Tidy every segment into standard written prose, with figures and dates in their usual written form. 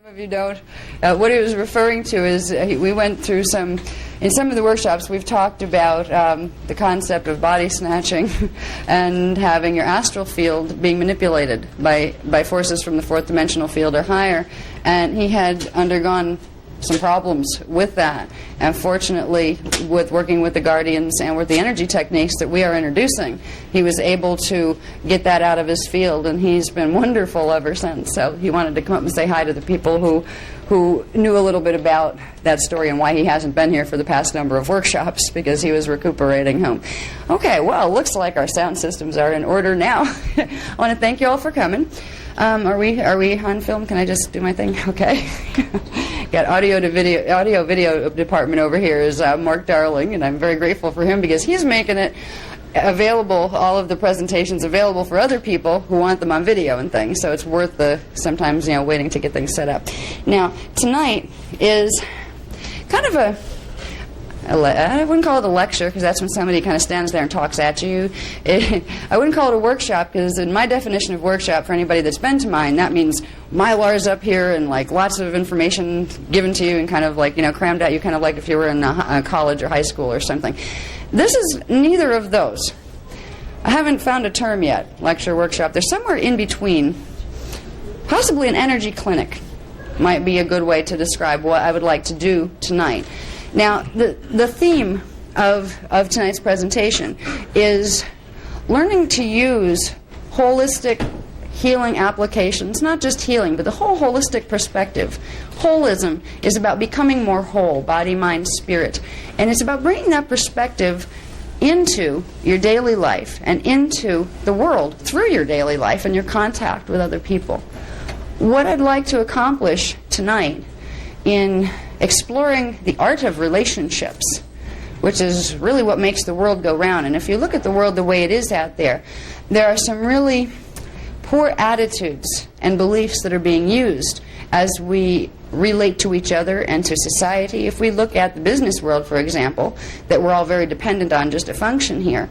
Some of you don't. What he was referring to is we went through in some of the workshops we've talked about the concept of body snatching and having your astral field being manipulated by forces from the fourth dimensional field or higher. And he had undergone some problems with that. And fortunately, with working with the guardians and with the energy techniques that we are introducing, he was able to get that out of his field, and he's been wonderful ever since. So he wanted to come up and say hi to the people who knew a little bit about that story and why he hasn't been here for the past number of workshops, because he was recuperating home. Okay, well, looks like our sound systems are in order now. I want to thank you all for coming. Are we on film? Can I just do my thing? Okay. Got audio video department over here is Mark Darling, and I'm very grateful for him because he's making it available, all of the presentations available for other people who want them on video and things. So it's worth sometimes waiting to get things set up. Now tonight is kind of I wouldn't call it a lecture, because that's when somebody kind of stands there and talks at you. I wouldn't call it a workshop, because in my definition of workshop, for anybody that's been to mine, that means Mylar's up here and lots of information given to you and kind of crammed at you, kind of like if you were in a college or high school or something. This is neither of those. I haven't found a term yet, lecture, workshop. There's somewhere in between. Possibly an energy clinic might be a good way to describe what I would like to do tonight. Now, the theme of tonight's presentation is learning to use holistic healing applications, not just healing, but the whole holistic perspective. Holism is about becoming more whole, body, mind, spirit. And it's about bringing that perspective into your daily life and into the world through your daily life and your contact with other people. What I'd like to accomplish tonight in exploring the art of relationships, which is really what makes the world go round. And if you look at the world the way it is out there, there are some really poor attitudes and beliefs that are being used as we relate to each other and to society. If we look at the business world, for example, that we're all very dependent on just to function here,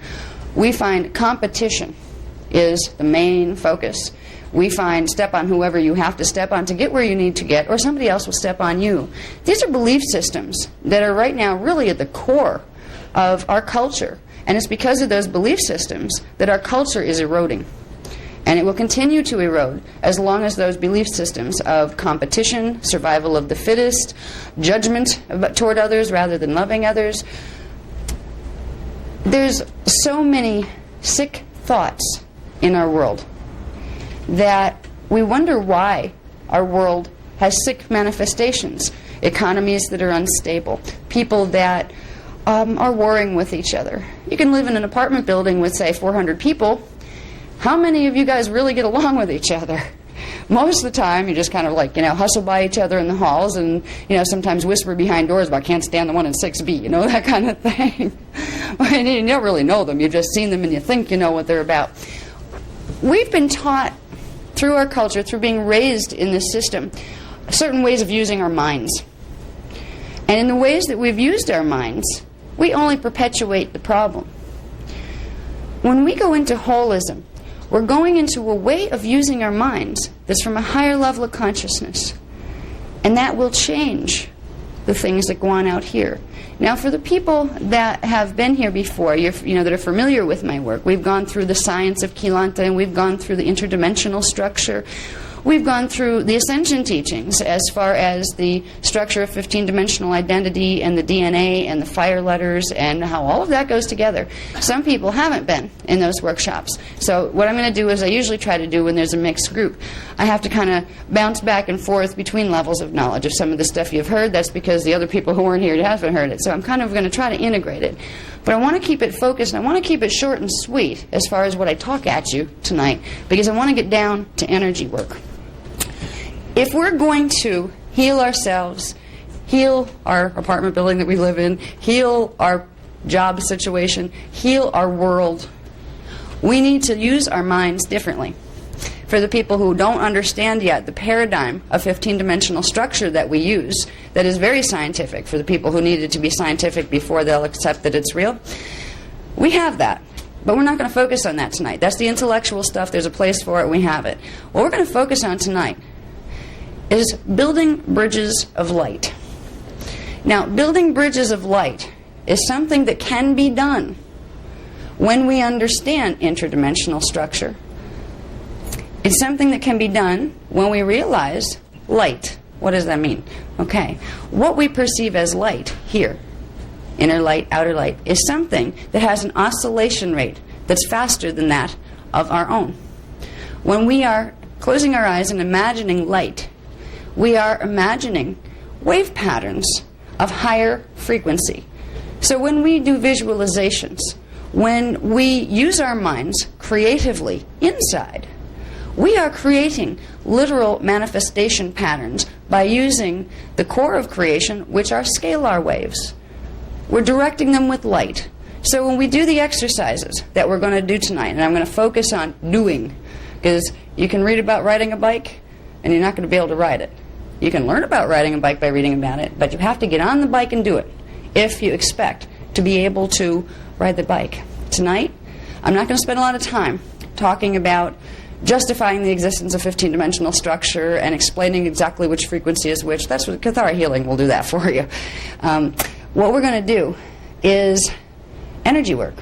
we find competition is the main focus. We find step on whoever you have to step on to get where you need to get, or somebody else will step on you. These are belief systems that are right now really at the core of our culture. And it's because of those belief systems that our culture is eroding. And it will continue to erode as long as those belief systems of competition, survival of the fittest, judgment toward others rather than loving others. There's so many sick thoughts in our world that we wonder why our world has sick manifestations. Economies that are unstable, people that are warring with each other. You can live in an apartment building with, say, 400 people. How many of you guys really get along with each other? Most of the time, you just kind of hustle by each other in the halls and, sometimes whisper behind doors about can't stand the one in 6B, that kind of thing. And you don't really know them. You've just seen them and you think you know what they're about. We've been taught through our culture, through being raised in this system, certain ways of using our minds. And in the ways that we've used our minds, we only perpetuate the problem. When we go into holism, we're going into a way of using our minds that's from a higher level of consciousness. And that will change the things that go on out here. Now, for the people that have been here before, that are familiar with my work, we've gone through the science of Kilanta, and we've gone through the interdimensional structure. We've gone through the ascension teachings as far as the structure of 15-dimensional identity and the DNA and the fire letters and how all of that goes together. Some people haven't been in those workshops. So what I'm going to do is I usually try to do when there's a mixed group. I have to kind of bounce back and forth between levels of knowledge. If some of the stuff you've heard, that's because the other people who weren't here haven't heard it. So I'm kind of going to try to integrate it. But I want to keep it focused, and I want to keep it short and sweet as far as what I talk at you tonight, because I want to get down to energy work. If we're going to heal ourselves, heal our apartment building that we live in, heal our job situation, heal our world, we need to use our minds differently. For the people who don't understand yet the paradigm of 15-dimensional structure that we use, that is very scientific, for the people who need it to be scientific before they'll accept that it's real, we have that. But we're not going to focus on that tonight. That's the intellectual stuff. There's a place for it. We have it. What we're going to focus on tonight is building bridges of light. Now, building bridges of light is something that can be done when we understand interdimensional structure. It's something that can be done when we realize light. What does that mean? Okay, what we perceive as light here, inner light, outer light, is something that has an oscillation rate that's faster than that of our own. When we are closing our eyes and imagining light, we are imagining wave patterns of higher frequency. So when we do visualizations, when we use our minds creatively inside, we are creating literal manifestation patterns by using the core of creation, which are scalar waves. We're directing them with light. So when we do the exercises that we're going to do tonight, and I'm going to focus on doing, because you can read about riding a bike, and you're not going to be able to ride it. You can learn about riding a bike by reading about it, but you have to get on the bike and do it if you expect to be able to ride the bike. Tonight, I'm not going to spend a lot of time talking about justifying the existence of 15-dimensional structure and explaining exactly which frequency is which. That's what Cathara Healing will do that for you. What we're going to do is energy work.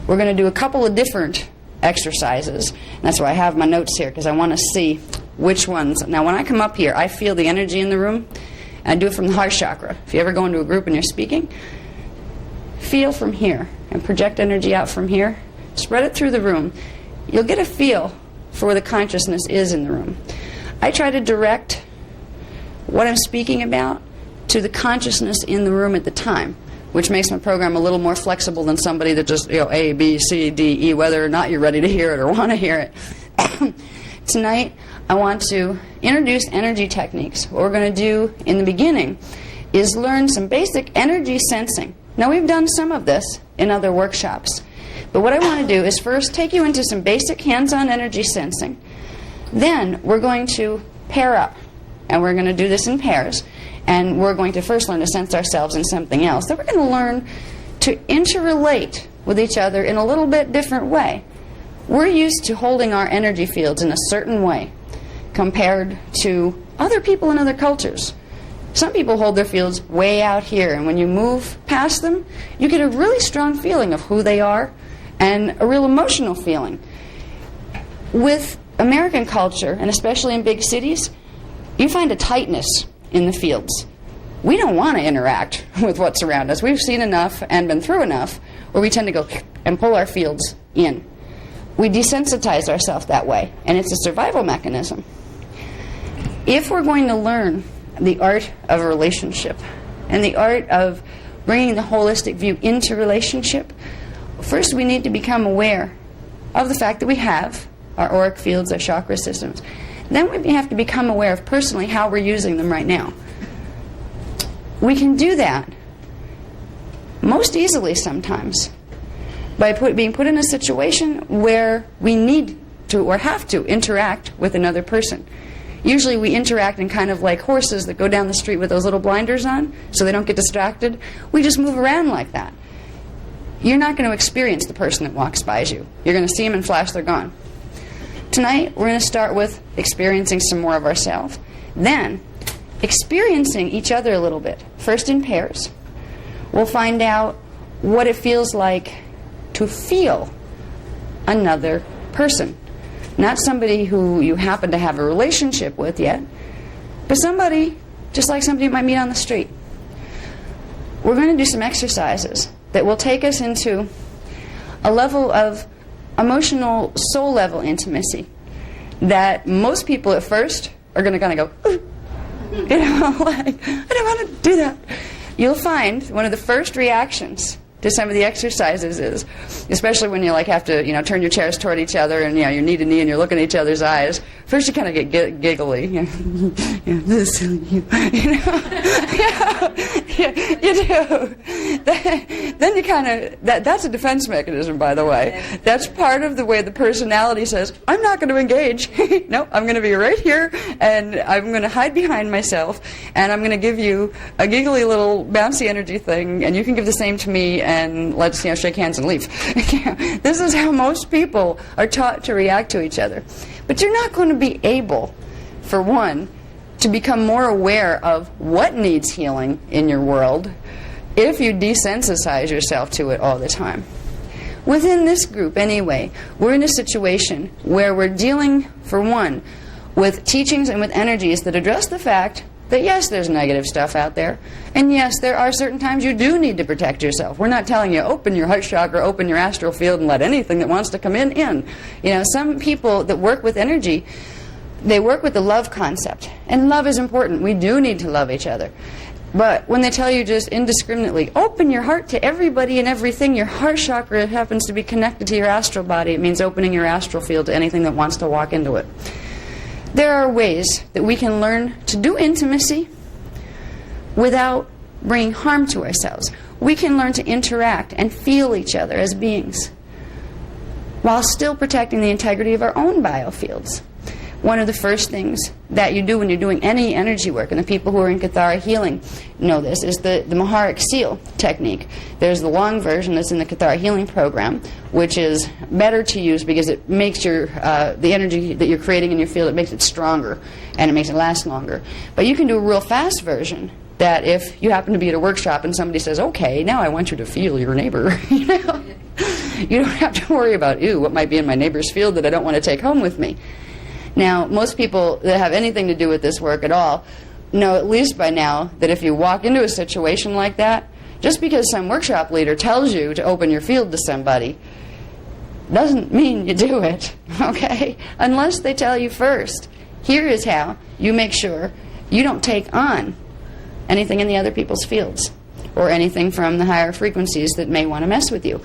We're going to do a couple of different exercises. And that's why I have my notes here, because I want to see which ones. Now, when I come up here, I feel the energy in the room, and I do it from the heart chakra. If you ever go into a group and you're speaking, feel from here and project energy out from here. Spread it through the room. You'll get a feel for where the consciousness is in the room. I try to direct what I'm speaking about to the consciousness in the room at the time, which makes my program a little more flexible than somebody that just, A, B, C, D, E, whether or not you're ready to hear it or want to hear it. Tonight, I want to introduce energy techniques. What we're going to do in the beginning is learn some basic energy sensing. Now, we've done some of this in other workshops. But what I want to do is first take you into some basic hands-on energy sensing. Then we're going to pair up. And we're going to do this in pairs. And we're going to first learn to sense ourselves in something else. Then we're going to learn to interrelate with each other in a little bit different way. We're used to holding our energy fields in a certain way compared to other people in other cultures. Some people hold their fields way out here, and when you move past them, you get a really strong feeling of who they are and a real emotional feeling. With American culture, and especially in big cities, you find a tightness in the fields. We don't want to interact with what's around us. We've seen enough and been through enough where we tend to go and pull our fields in. We desensitize ourselves that way, and it's a survival mechanism. If we're going to learn the art of a relationship and the art of bringing the holistic view into relationship, first we need to become aware of the fact that we have our auric fields, our chakra systems. Then we have to become aware of personally how we're using them right now. We can do that most easily sometimes by being put in a situation where we need to or have to interact with another person. Usually we interact in kind of like horses that go down the street with those little blinders on so they don't get distracted. We just move around like that. You're not going to experience the person that walks by you. You're going to see them and flash, they're gone. Tonight we're going to start with experiencing some more of ourselves. Then experiencing each other a little bit. First in pairs. We'll find out what it feels like to feel another person. Not somebody who you happen to have a relationship with yet, but somebody just like somebody you might meet on the street. We're going to do some exercises that will take us into a level of emotional soul level intimacy that most people at first are going to kind of go, ooh, like, I don't want to do that. You'll find one of the first reactions to some of the exercises is, especially when you like have to turn your chairs toward each other and you're knee to knee and you're looking at each other's eyes. First you kind of get giggly. This, you do. Then you kind of that's a defense mechanism, by the way. That's part of the way the personality says, I'm not going to engage. No, I'm going to be right here and I'm going to hide behind myself and I'm going to give you a giggly little bouncy energy thing and you can give the same to me and let's shake hands and leave. This is how most people are taught to react to each other. But you're not going to be able, for one, to become more aware of what needs healing in your world if you desensitize yourself to it all the time. Within this group, anyway, we're in a situation where we're dealing, for one, with teachings and with energies that address the fact that yes, there's negative stuff out there, and yes, there are certain times you do need to protect yourself. We're not telling you, open your heart chakra, open your astral field, and let anything that wants to come in. You know, some people that work with energy, they work with the love concept, and love is important. We do need to love each other. But when they tell you just indiscriminately, open your heart to everybody and everything, your heart chakra happens to be connected to your astral body. It means opening your astral field to anything that wants to walk into it. There are ways that we can learn to do intimacy without bringing harm to ourselves. We can learn to interact and feel each other as beings while still protecting the integrity of our own biofields. One of the first things that you do when you're doing any energy work, and the people who are in Kathara healing know this, is the Maharic seal technique. There's the long version that's in the Kathara healing program, which is better to use because it makes your the energy that you're creating in your field, it makes it stronger and it makes it last longer. But you can do a real fast version that if you happen to be at a workshop and somebody says, okay, now I want you to feel your neighbor, you know, you don't have to worry about, ooh, what might be in my neighbor's field that I don't want to take home with me. Now, most people that have anything to do with this work at all know at least by now that if you walk into a situation like that, just because some workshop leader tells you to open your field to somebody doesn't mean you do it, okay? Unless they tell you first. Here is how you make sure you don't take on anything in the other people's fields or anything from the higher frequencies that may want to mess with you.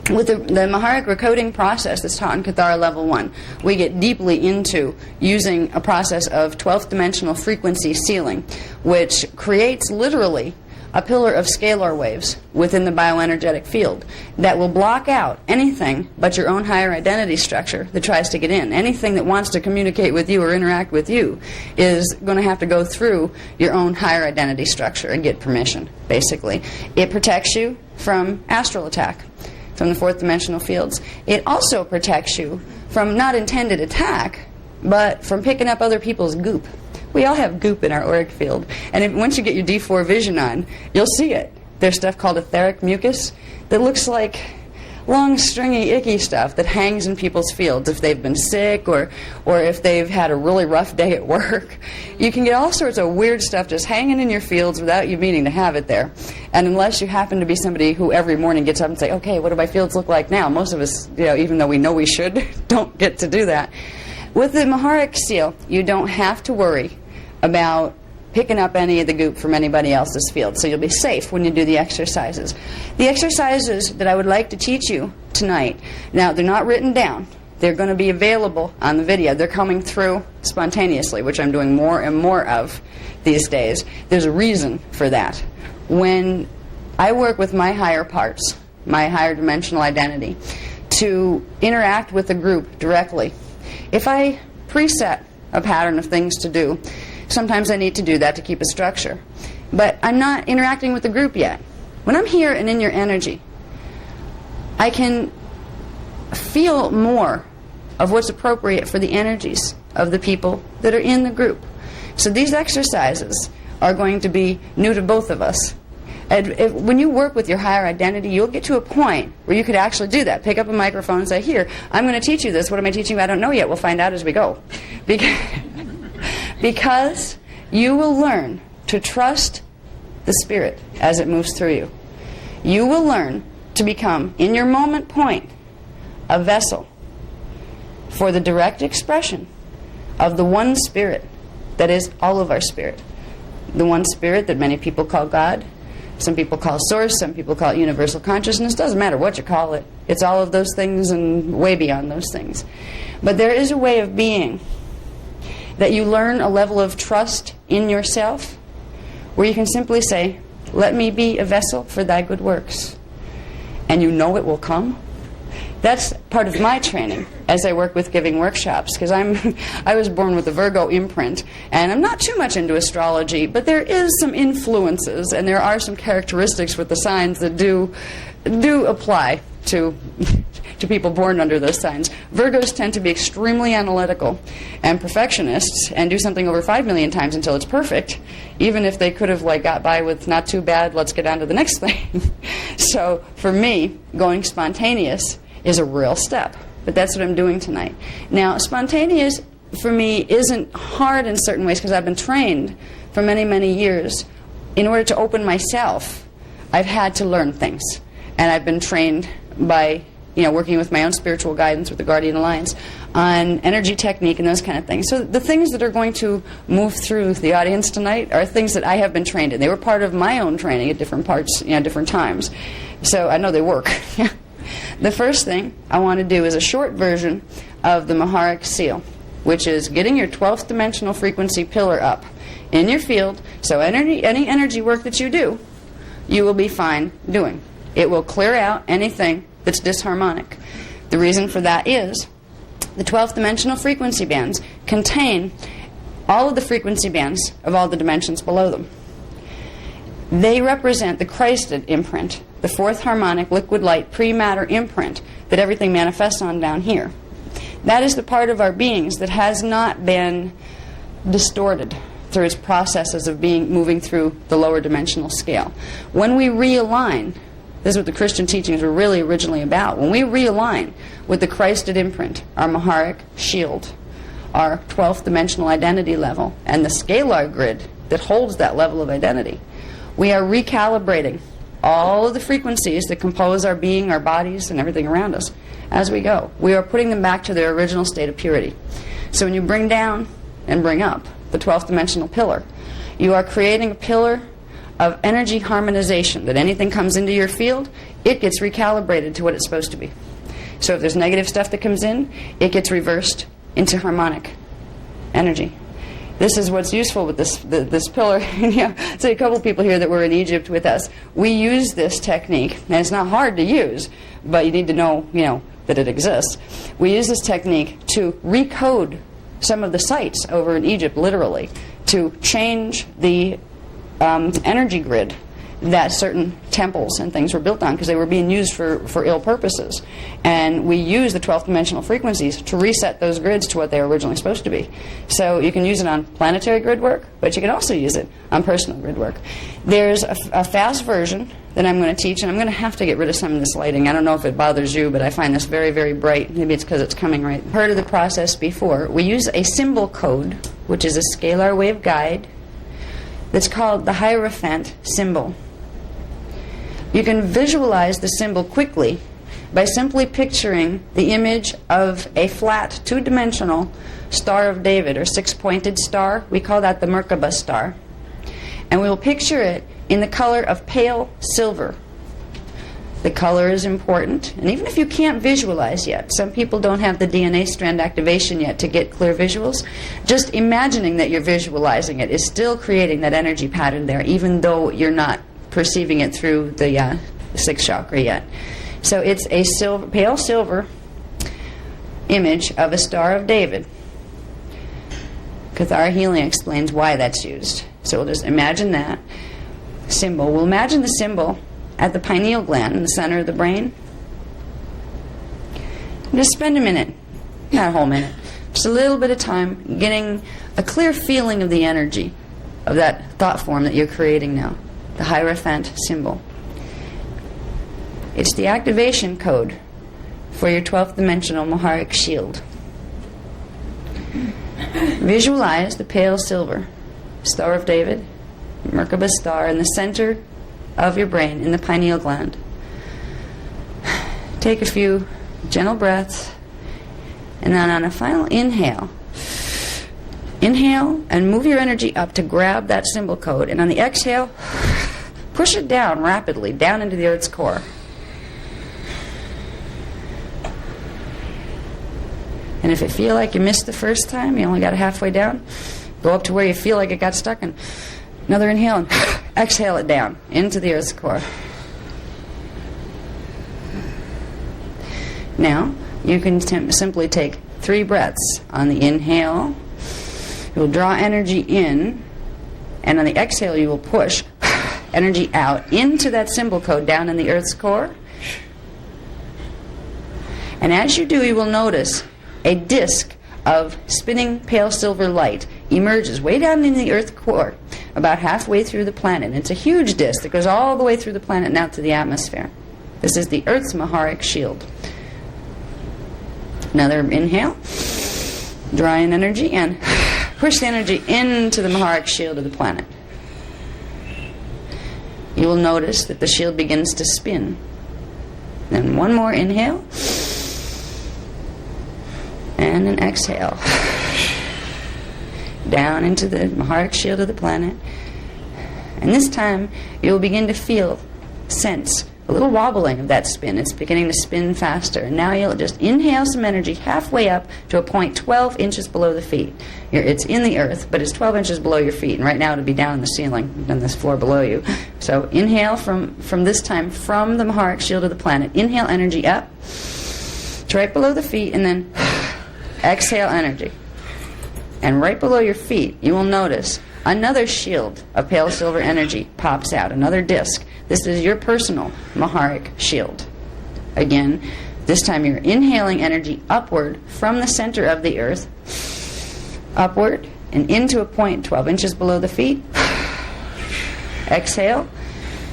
With the Maharic recoding process that's taught in Kathara Level 1, we get deeply into using a process of 12th dimensional frequency sealing, which creates literally a pillar of scalar waves within the bioenergetic field that will block out anything but your own higher identity structure that tries to get in. Anything that wants to communicate with you or interact with you is going to have to go through your own higher identity structure and get permission, basically. It protects you from astral attack from the fourth dimensional fields. It also protects you from not intended attack, but from picking up other people's goop. We all have goop in our auric field, and once you get your D4 vision on, you'll see it. There's stuff called etheric mucus that looks like long, stringy, icky stuff that hangs in people's fields if they've been sick or if they've had a really rough day at work. You can get all sorts of weird stuff just hanging in your fields without you meaning to have it there. And unless you happen to be somebody who every morning gets up and say, okay, what do my fields look like now? Most of us, you know, even though we know we should, don't get to do that. With the Maharic seal, you don't have to worry about picking up any of the goop from anybody else's field, so you'll be safe when you do the exercises. The exercises that I would like to teach you tonight, now they're not written down. They're going to be available on the video. They're coming through spontaneously, which I'm doing more and more of these days. There's a reason for that. When I work with my higher parts, my higher dimensional identity, to interact with the group directly, if I preset a pattern of things to do, sometimes I need to do that to keep a structure. But I'm not interacting with the group yet. When I'm here and in your energy, I can feel more of what's appropriate for the energies of the people that are in the group. So these exercises are going to be new to both of us. And when you work with your higher identity, you'll get to a point where you could actually do that. Pick up a microphone and say, here, I'm going to teach you this. What am I teaching you? I don't know yet. We'll find out as we go. Because you will learn to trust the Spirit as it moves through you. You will learn to become, in your moment point, a vessel for the direct expression of the one Spirit that is all of our spirit. The one Spirit that many people call God, some people call Source, some people call it universal consciousness. Doesn't matter what you call it. It's all of those things and way beyond those things. But there is a way of being that you learn a level of trust in yourself where you can simply say, let me be a vessel for thy good works. And you know it will come. That's part of my training as I work with giving workshops, because I was born with a Virgo imprint, and I'm not too much into astrology, but there is some influences and there are some characteristics with the signs that do apply to to people born under those signs. Virgos tend to be extremely analytical and perfectionists and do something over 5 million times until it's perfect, even if they could have got by with not too bad, let's get on to the next thing. So for me, going spontaneous is a real step. But that's what I'm doing tonight. Now, spontaneous for me isn't hard in certain ways because I've been trained for many, many years. In order to open myself, I've had to learn things. And I've been trained by working with my own spiritual guidance with the Guardian Alliance on energy technique and those kind of things. So the things that are going to move through the audience tonight are things that I have been trained in. They were part of my own training at different parts, different times. So I know they work. The first thing I want to do is a short version of the Maharic seal, which is getting your 12th dimensional frequency pillar up in your field. So any energy work that you do, you will be fine doing. It will clear out anything that's disharmonic. The reason for that is the 12th dimensional frequency bands contain all of the frequency bands of all the dimensions below them. They represent the Christed imprint, the fourth harmonic liquid light pre-matter imprint that everything manifests on down here. That is the part of our beings that has not been distorted through its processes of moving through the lower dimensional scale. When we realign, this is what the Christian teachings were really originally about, when we realign with the Christed imprint, our Maharic shield, our 12th dimensional identity level, and the scalar grid that holds that level of identity, we are recalibrating all of the frequencies that compose our being, our bodies, and everything around us as we go. We are putting them back to their original state of purity. So when you bring down and bring up the 12th dimensional pillar, you are creating a pillar of energy harmonization, that anything comes into your field, it gets recalibrated to what it's supposed to be. So if there's negative stuff that comes in, it gets reversed into harmonic energy. This is what's useful with this pillar. So a couple people here that were in Egypt with us. We use this technique, and it's not hard to use, but you need to know, that it exists. We use this technique to recode some of the sites over in Egypt, literally, to change the energy grid that certain temples and things were built on because they were being used for ill purposes. And we use the 12th dimensional frequencies to reset those grids to what they were originally supposed to be. So you can use it on planetary grid work, but you can also use it on personal grid work. There's a fast version that I'm going to teach, and I'm going to have to get rid of some of this lighting. I don't know if it bothers you, but I find this very, very bright. Maybe it's because it's coming right. Heard of the process before. We use a symbol code, which is a scalar wave guide, that's called the Hierophant symbol. You can visualize the symbol quickly by simply picturing the image of a flat, two-dimensional Star of David, or six-pointed star. We call that the Merkaba star. And we will picture it in the color of pale silver. The color is important, and even if you can't visualize yet, some people don't have the DNA strand activation yet to get clear visuals, just imagining that you're visualizing it is still creating that energy pattern there, even though you're not perceiving it through the sixth chakra yet. So it's a pale silver image of a Star of David. Cathara Healing explains why that's used. So we'll just imagine that symbol. We'll imagine the symbol at the pineal gland in the center of the brain. Just spend a minute, not a whole minute, just a little bit of time getting a clear feeling of the energy of that thought form that you're creating now, the Hierophant symbol. It's the activation code for your 12th dimensional Maharic shield. Visualize the pale silver Star of David, Merkaba star, in the center of your brain, in the pineal gland. Take a few gentle breaths, and then on a final inhale, and move your energy up to grab that symbol code, and on the exhale, push it down rapidly, down into the Earth's core. And if you feel like you missed the first time, you only got it halfway down, go up to where you feel like it got stuck, and another inhale, and exhale it down into the Earth's core. Now, you can simply take 3 breaths. On the inhale, you'll draw energy in, and on the exhale, you will push energy out into that symbol code down in the Earth's core. And as you do, you will notice a disk of spinning pale silver light emerges way down in the Earth's core, about halfway through the planet. It's a huge disk that goes all the way through the planet and out to the atmosphere. This is the Earth's Maharic shield. Another inhale, draw in energy, and push the energy into the Maharic shield of the planet. You will notice that the shield begins to spin. Then one more inhale, and an exhale. Down into the Maharic shield of the planet. And this time, you'll begin to feel, sense, a little wobbling of that spin. It's beginning to spin faster. And now you'll just inhale some energy halfway up to a point 12 inches below the feet. It's in the earth, but it's 12 inches below your feet. And right now it'll be down on the ceiling, on this floor below you. So inhale from this time from the Maharic shield of the planet. Inhale energy up to right below the feet, and then exhale energy. And right below your feet, you will notice another shield of pale silver energy pops out, another disc. This is your personal Maharic shield. Again, this time you're inhaling energy upward from the center of the earth, upward and into a point 12 inches below the feet. Exhale,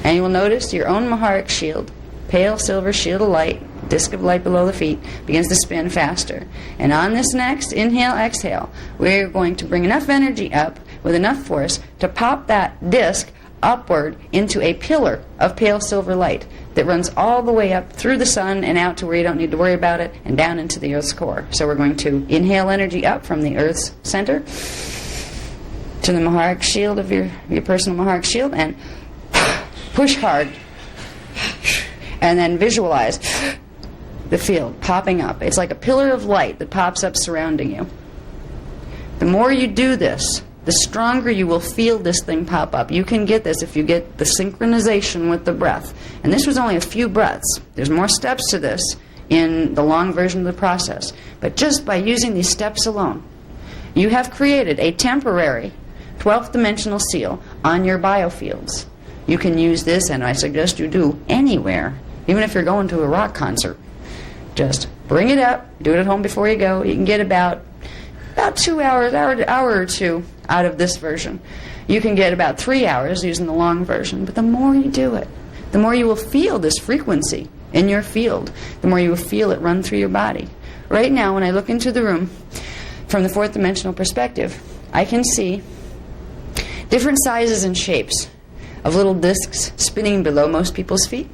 and you will notice your own Maharic shield, pale silver shield of light, disc of light below the feet, begins to spin faster. And on this next inhale, exhale, we're going to bring enough energy up with enough force to pop that disc upward into a pillar of pale silver light that runs all the way up through the sun and out to where you don't need to worry about it, and down into the Earth's core. So we're going to inhale energy up from the Earth's center to the Maharic shield of your personal Maharic shield, and push hard. And then visualize the field popping up. It's like a pillar of light that pops up surrounding you. The more you do this, the stronger you will feel this thing pop up. You can get this if you get the synchronization with the breath. And this was only a few breaths. There's more steps to this in the long version of the process. But just by using these steps alone, you have created a temporary 12th dimensional seal on your biofields. You can use this, and I suggest you do anywhere, even if you're going to a rock concert. Just bring it up, do it at home before you go. You can get about 2 hours, hour or two out of this version. You can get about 3 hours using the long version. But the more you do it, the more you will feel this frequency in your field, the more you will feel it run through your body. Right now, when I look into the room from the fourth dimensional perspective, I can see different sizes and shapes of little discs spinning below most people's feet.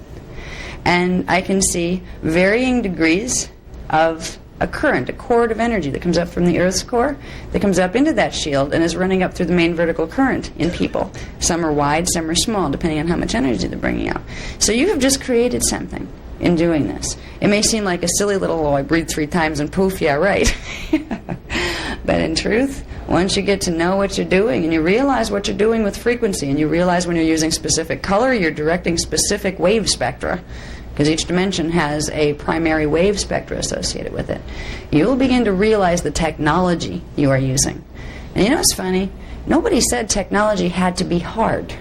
And I can see varying degrees of a current, a cord of energy that comes up from the Earth's core, that comes up into that shield and is running up through the main vertical current in people. Some are wide, some are small, depending on how much energy they're bringing out. So you have just created something in doing this. It may seem like a silly little, oh, I breathe 3 times and poof, yeah, right. But in truth, once you get to know what you're doing and you realize what you're doing with frequency, and you realize when you're using specific color, you're directing specific wave spectra, because each dimension has a primary wave spectra associated with it, you'll begin to realize the technology you are using. And you know what's funny? Nobody said technology had to be hard.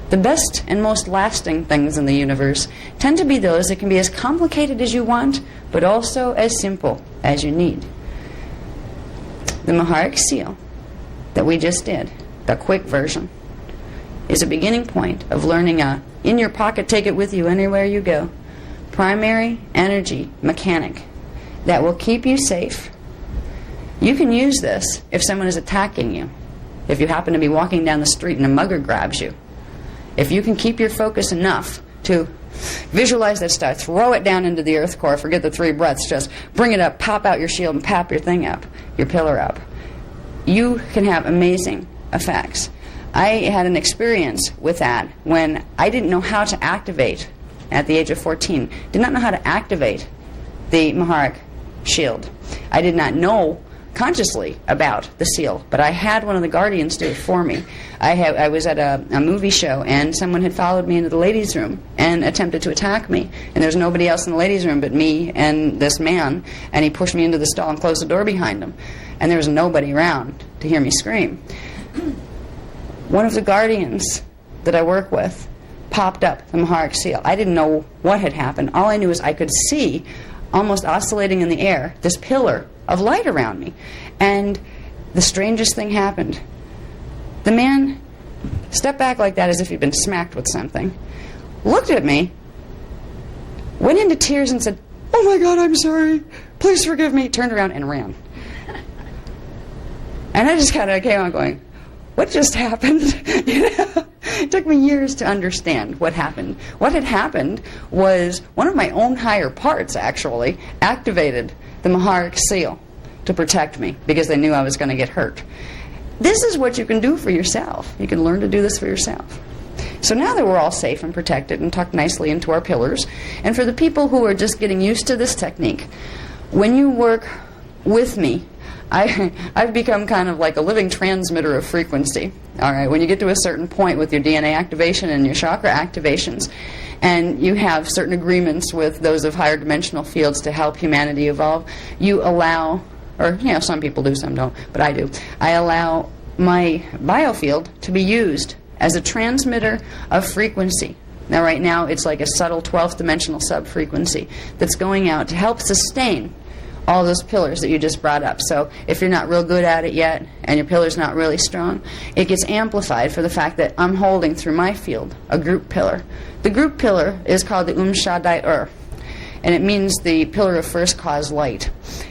The best and most lasting things in the universe tend to be those that can be as complicated as you want, but also as simple as you need. The Maharic seal that we just did, the quick version, is a beginning point of learning a in your pocket, take it with you anywhere you go, primary energy mechanic that will keep you safe. You can use this if someone is attacking you, if you happen to be walking down the street and a mugger grabs you. If you can keep your focus enough to visualize that stuff, throw it down into the earth core, forget the 3 breaths, just bring it up, pop out your shield and pop your thing up, your pillar up. You can have amazing effects. I had an experience with that when I didn't know how to activate, at the age of 14, did not know how to activate the Maharic shield. I did not know consciously about the seal, but I had one of the guardians do it for me. I was at a movie show, and someone had followed me into the ladies' room and attempted to attack me. And there was nobody else in the ladies' room but me and this man, and he pushed me into the stall and closed the door behind him. And there was nobody around to hear me scream. One of the guardians that I work with popped up the Maharic seal. I didn't know what had happened. All I knew is I could see almost oscillating in the air, this pillar of light around me. And the strangest thing happened. The man stepped back like that as if he'd been smacked with something, looked at me, went into tears and said, "Oh my God, I'm sorry. Please forgive me," turned around and ran. And I just kind of came on going, what just happened? It took me years to understand what happened. What had happened was one of my own higher parts, actually, activated the Maharic seal to protect me because they knew I was going to get hurt. This is what you can do for yourself. You can learn to do this for yourself. So now that we're all safe and protected and tucked nicely into our pillars, and for the people who are just getting used to this technique, when you work with me, I've become kind of like a living transmitter of frequency. All right, when you get to a certain point with your DNA activation and your chakra activations, and you have certain agreements with those of higher dimensional fields to help humanity evolve, you allow, or some people do, some don't, but I do. I allow my biofield to be used as a transmitter of frequency. Now, right now, it's like a subtle 12th dimensional sub-frequency that's going out to help sustain all those pillars that you just brought up. So if you're not real good at it yet and your pillar's not really strong, it gets amplified for the fact that I'm holding through my field a group pillar. The group pillar is called the Shaddai-Ur, and it means the pillar of first cause light.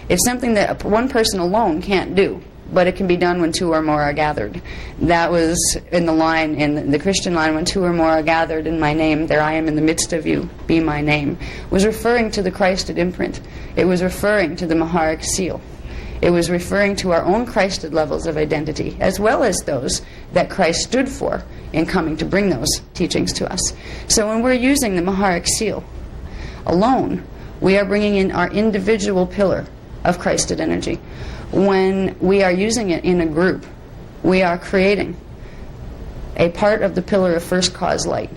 It's something that one person alone can't do, but it can be done when two or more are gathered. That was in the line, in the Christian line, when two or more are gathered in my name, there I am in the midst of you, be my name, was referring to the Christed imprint. It was referring to the Maharic seal. It was referring to our own Christed levels of identity, as well as those that Christ stood for in coming to bring those teachings to us. So when we're using the Maharic seal alone, we are bringing in our individual pillar of Christed energy. When we are using it in a group, we are creating a part of the pillar of first cause light,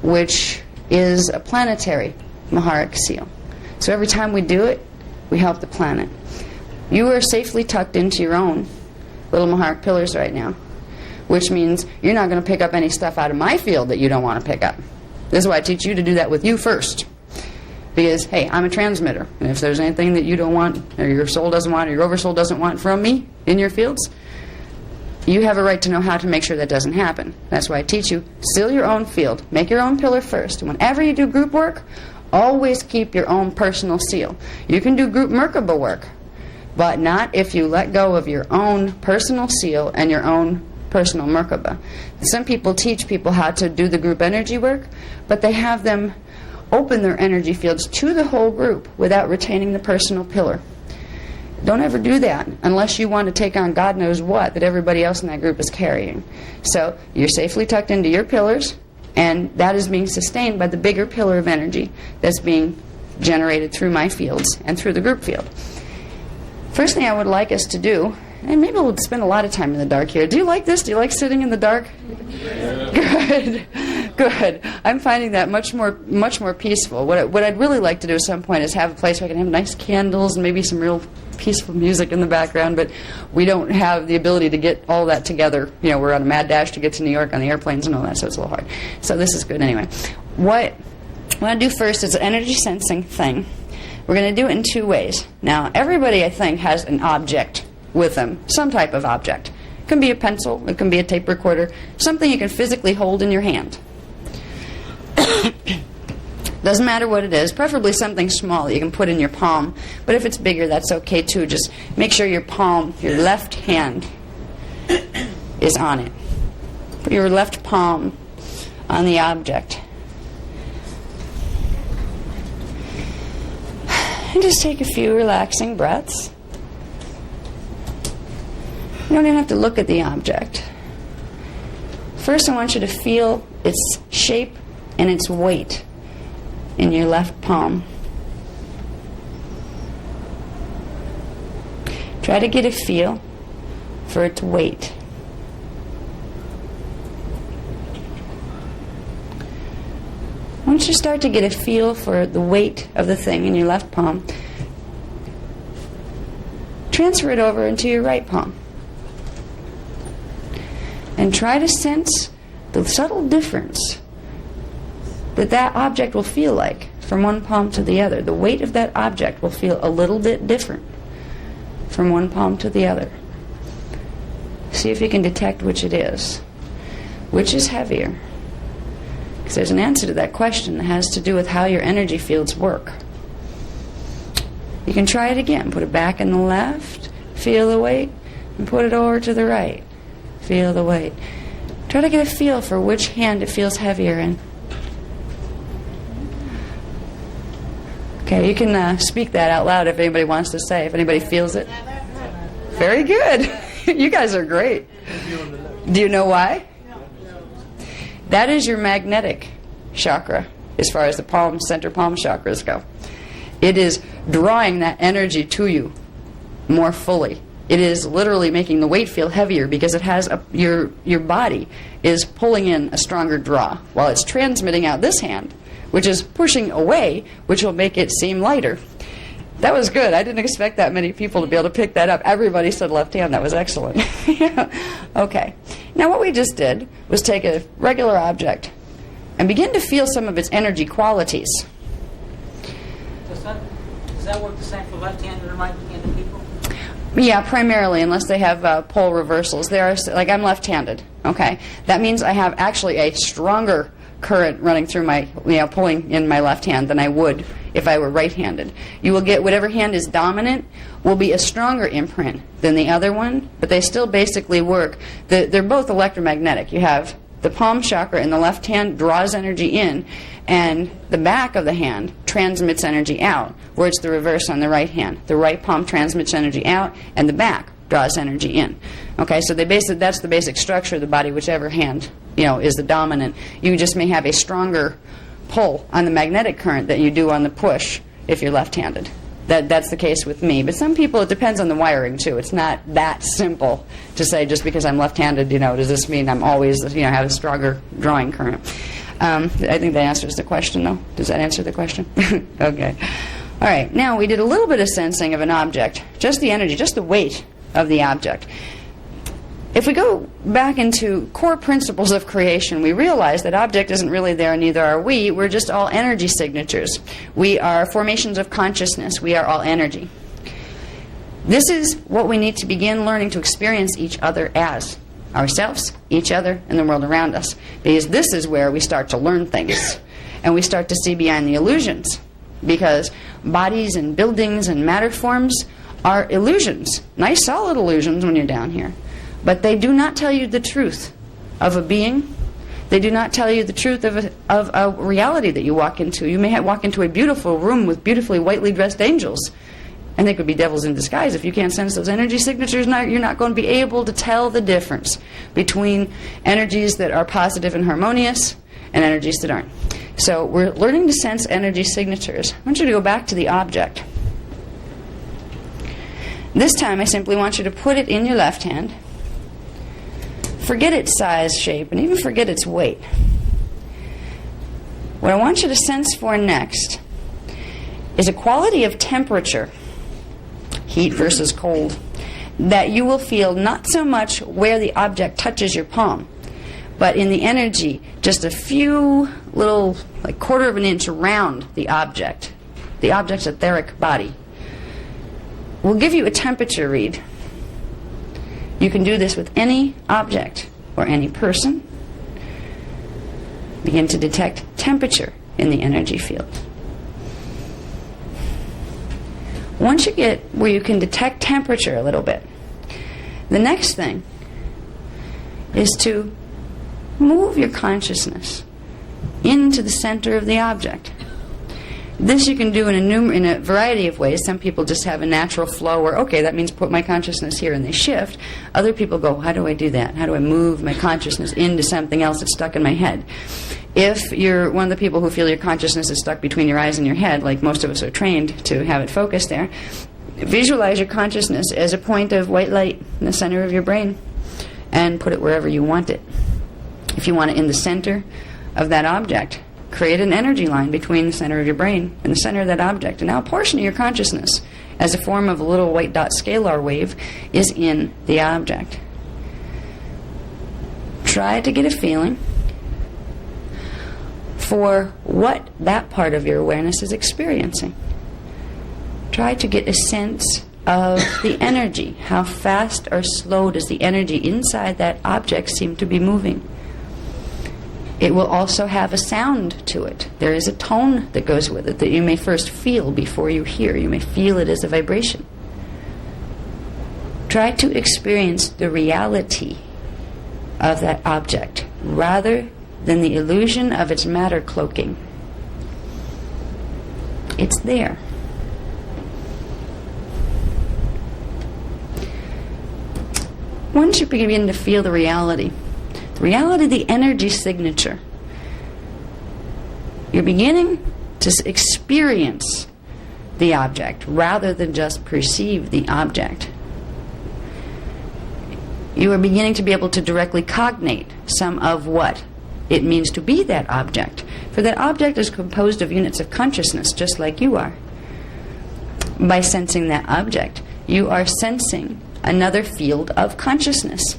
which is a planetary Maharic seal. So every time we do it, we help the planet. You are safely tucked into your own little Maharic pillars right now, which means you're not going to pick up any stuff out of my field that you don't want to pick up. This is why I teach you to do that with you first. Because, hey, I'm a transmitter, and if there's anything that you don't want, or your soul doesn't want, or your oversoul doesn't want from me in your fields, you have a right to know how to make sure that doesn't happen. That's why I teach you, seal your own field, make your own pillar first. And whenever you do group work, always keep your own personal seal. You can do group Merkaba work, but not if you let go of your own personal seal and your own personal Merkaba. Some people teach people how to do the group energy work, but they have them open their energy fields to the whole group without retaining the personal pillar. Don't ever do that unless you want to take on God knows what that everybody else in that group is carrying. So you're safely tucked into your pillars, and that is being sustained by the bigger pillar of energy that's being generated through my fields and through the group field. First thing I would like us to do, and maybe we'll spend a lot of time in the dark here. Do you like this? Do you like sitting in the dark? Yeah. Good. Good. I'm finding that much more peaceful. What I'd really like to do at some point is have a place where I can have nice candles and maybe some real peaceful music in the background, but we don't have the ability to get all that together. We're on a mad dash to get to New York on the airplanes and all that, so it's a little hard. So this is good anyway. What I want to do first is an energy sensing thing. We're going to do it in two ways. Now, everybody, I think, has an object with them, some type of object. It can be a pencil, it can be a tape recorder, something you can physically hold in your hand. Doesn't matter what it is, preferably something small that you can put in your palm, but if it's bigger, that's okay too. Just make sure your palm, your left hand, is on it. Put your left palm on the object. And just take a few relaxing breaths. You don't even have to look at the object. First, I want you to feel its shape and its weight in your left palm. Try to get a feel for its weight. Once you start to get a feel for the weight of the thing in your left palm, transfer it over into your right palm. And try to sense the subtle difference that object will feel like from one palm to the other. The weight of that object will feel a little bit different from one palm to the other. See if you can detect which it is. Which is heavier? Because there's an answer to that question that has to do with how your energy fields work. You can try it again. Put it back in the left, feel the weight, and put it over to the right. Feel the weight. Try to get a feel for which hand it feels heavier in. Okay, you can speak that out loud if anybody wants to say, if anybody feels it. Very good. You guys are great. Do you know why? That is your magnetic chakra, as far as the center palm chakras go. It is drawing that energy to you more fully. It is literally making the weight feel heavier because it has your body is pulling in a stronger draw while it's transmitting out this hand, which is pushing away, which will make it seem lighter. That was good. I didn't expect that many people to be able to pick that up. Everybody said left hand. That was excellent. Yeah. Okay. Now what we just did was take a regular object and begin to feel some of its energy qualities. Does that work the same for left-handed and right-handed people? Yeah, primarily, unless they have pole reversals. There are, like, I'm left-handed. Okay, that means I have actually a stronger current running through my, pulling in my left hand than I would if I were right-handed. You will get whatever hand is dominant will be a stronger imprint than the other one, but they still basically work. They're both electromagnetic. You have the palm chakra in the left hand draws energy in, and the back of the hand transmits energy out, where it's the reverse on the right hand. The right palm transmits energy out, and the back draws energy in. Okay, so that's the basic structure of the body, whichever hand is the dominant. You just may have a stronger pull on the magnetic current that you do on the push if you're left-handed. That's the case with me. But some people, it depends on the wiring too. It's not that simple to say just because I'm left-handed, does this mean I'm always, have a stronger drawing current. I think that answers the question, though. Does that answer the question? Okay. All right. Now we did a little bit of sensing of an object, just the energy, just the weight of the object. If we go back into core principles of creation, we realize that object isn't really there, and neither are we. We're just all energy signatures. We are formations of consciousness. We are all energy. This is what we need to begin learning to experience each other as. Ourselves, each other, and the world around us. Because this is where we start to learn things. And we start to see beyond the illusions. Because bodies and buildings and matter forms are illusions. Nice solid illusions when you're down here. But they do not tell you the truth of a being. They do not tell you the truth of a reality that you walk into. You may walk into a beautiful room with beautifully whitely dressed angels, and they could be devils in disguise. If you can't sense those energy signatures, you're not going to be able to tell the difference between energies that are positive and harmonious and energies that aren't. So we're learning to sense energy signatures. I want you to go back to the object. This time I simply want you to put it in your left hand. Forget its size, shape, and even forget its weight. What I want you to sense for next is a quality of temperature, heat versus cold, that you will feel not so much where the object touches your palm, but in the energy, just a few little, like quarter of an inch around the object's etheric body. We'll give you a temperature read. You can do this with any object or any person. Begin to detect temperature in the energy field. Once you get where you can detect temperature a little bit, the next thing is to move your consciousness into the center of the object. This you can do in a variety of ways. Some people just have a natural flow where, okay, that means put my consciousness here, and they shift. Other people go, how do I do that? How do I move my consciousness into something else that's stuck in my head? If you're one of the people who feel your consciousness is stuck between your eyes and your head, like most of us are trained to have it focused there, visualize your consciousness as a point of white light in the center of your brain and put it wherever you want it. If you want it in the center of that object, create an energy line between the center of your brain and the center of that object. And now a portion of your consciousness, as a form of a little white dot scalar wave, is in the object. Try to get a feeling for what that part of your awareness is experiencing. Try to get a sense of the energy. How fast or slow does the energy inside that object seem to be moving? It will also have a sound to it. There is a tone that goes with it that you may first feel before you hear. You may feel it as a vibration. Try to experience the reality of that object rather than the illusion of its matter cloaking. It's there. Once you begin to feel the reality of the energy signature, you're beginning to experience the object rather than just perceive the object. You are beginning to be able to directly cognate some of what it means to be that object. For that object is composed of units of consciousness, just like you are. By sensing that object, you are sensing another field of consciousness.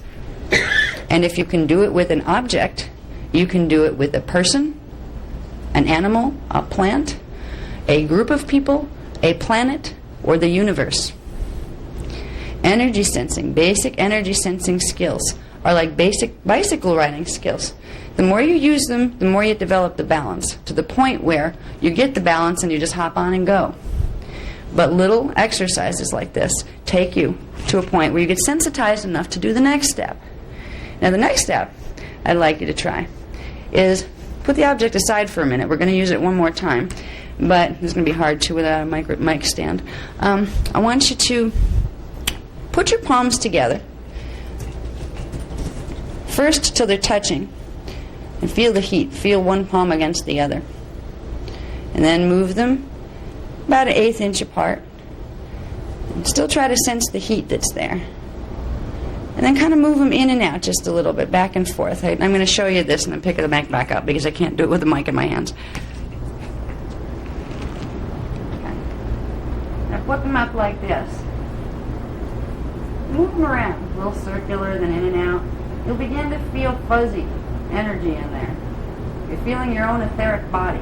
And if you can do it with an object, you can do it with a person, an animal, a plant, a group of people, a planet, or the universe. Energy sensing, basic energy sensing skills are like basic bicycle riding skills. The more you use them, the more you develop the balance, to the point where you get the balance and you just hop on and go. But little exercises like this take you to a point where you get sensitized enough to do the next step. Now the next step I'd like you to try is put the object aside for a minute. We're going to use it one more time, but it's going to be hard to without a mic stand. I want you to put your palms together, first till they're touching, and feel the heat. Feel one palm against the other. And then move them about 1/8 inch apart. And still try to sense the heat that's there. And then kind of move them in and out just a little bit, back and forth. I'm going to show you this and then pick the mic back up because I can't do it with the mic in my hands. Okay. Now put them up like this. Move them around, a little circular, then in and out. You'll begin to feel fuzzy energy in there. You're feeling your own etheric body.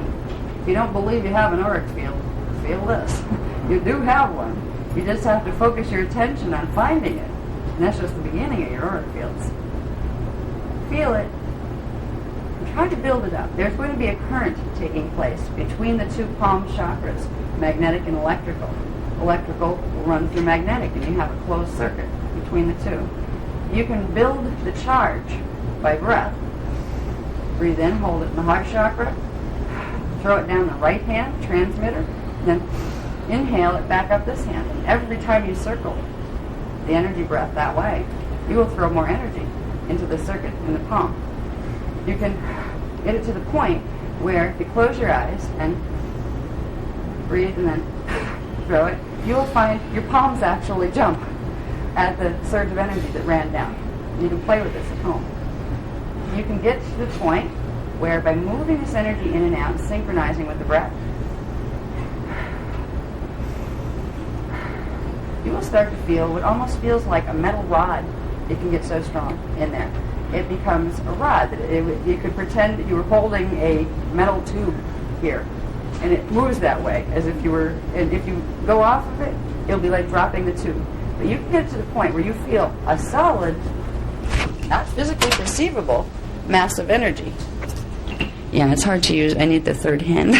If you don't believe you have an auric field, feel this. You do have one. You just have to focus your attention on finding it. And that's just the beginning of your auric fields. Feel it. And try to build it up. There's going to be a current taking place between the two palm chakras, magnetic and electrical. Electrical will run through magnetic, and you have a closed circuit between the two. You can build the charge by breath. Breathe in, hold it in the heart chakra, throw it down the right hand, transmitter, then inhale it back up this hand. And every time you circle the energy breath that way, you will throw more energy into the circuit in the palm. You can get it to the point where if you close your eyes and breathe and then throw it, you will find your palms actually jump at the surge of energy that ran down. You can play with this at home. You can get to the point where by moving this energy in and out, synchronizing with the breath, you will start to feel what almost feels like a metal rod. It can get so strong in there. It becomes a rod. You could pretend that you were holding a metal tube here, and it moves that way as if you were, and if you go off of it, it'll be like dropping the tube. But you can get to the point where you feel a solid, not physically perceivable, mass of energy. Yeah, it's hard to use. I need the third hand.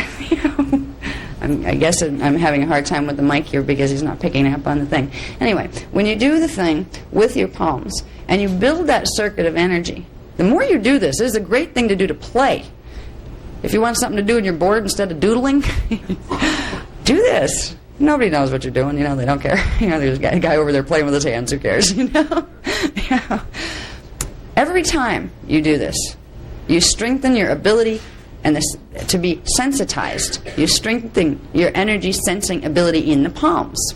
I guess I'm having a hard time with the mic here because he's not picking up on the thing. Anyway, when you do the thing with your palms and you build that circuit of energy, the more you do this is a great thing to do to play. If you want something to do and you're bored instead of doodling, do this. Nobody knows what you're doing. They don't care. There's a guy over there playing with his hands. Who cares? Yeah. Every time you do this, you strengthen your ability to be sensitized. You strengthen your energy sensing ability in the palms.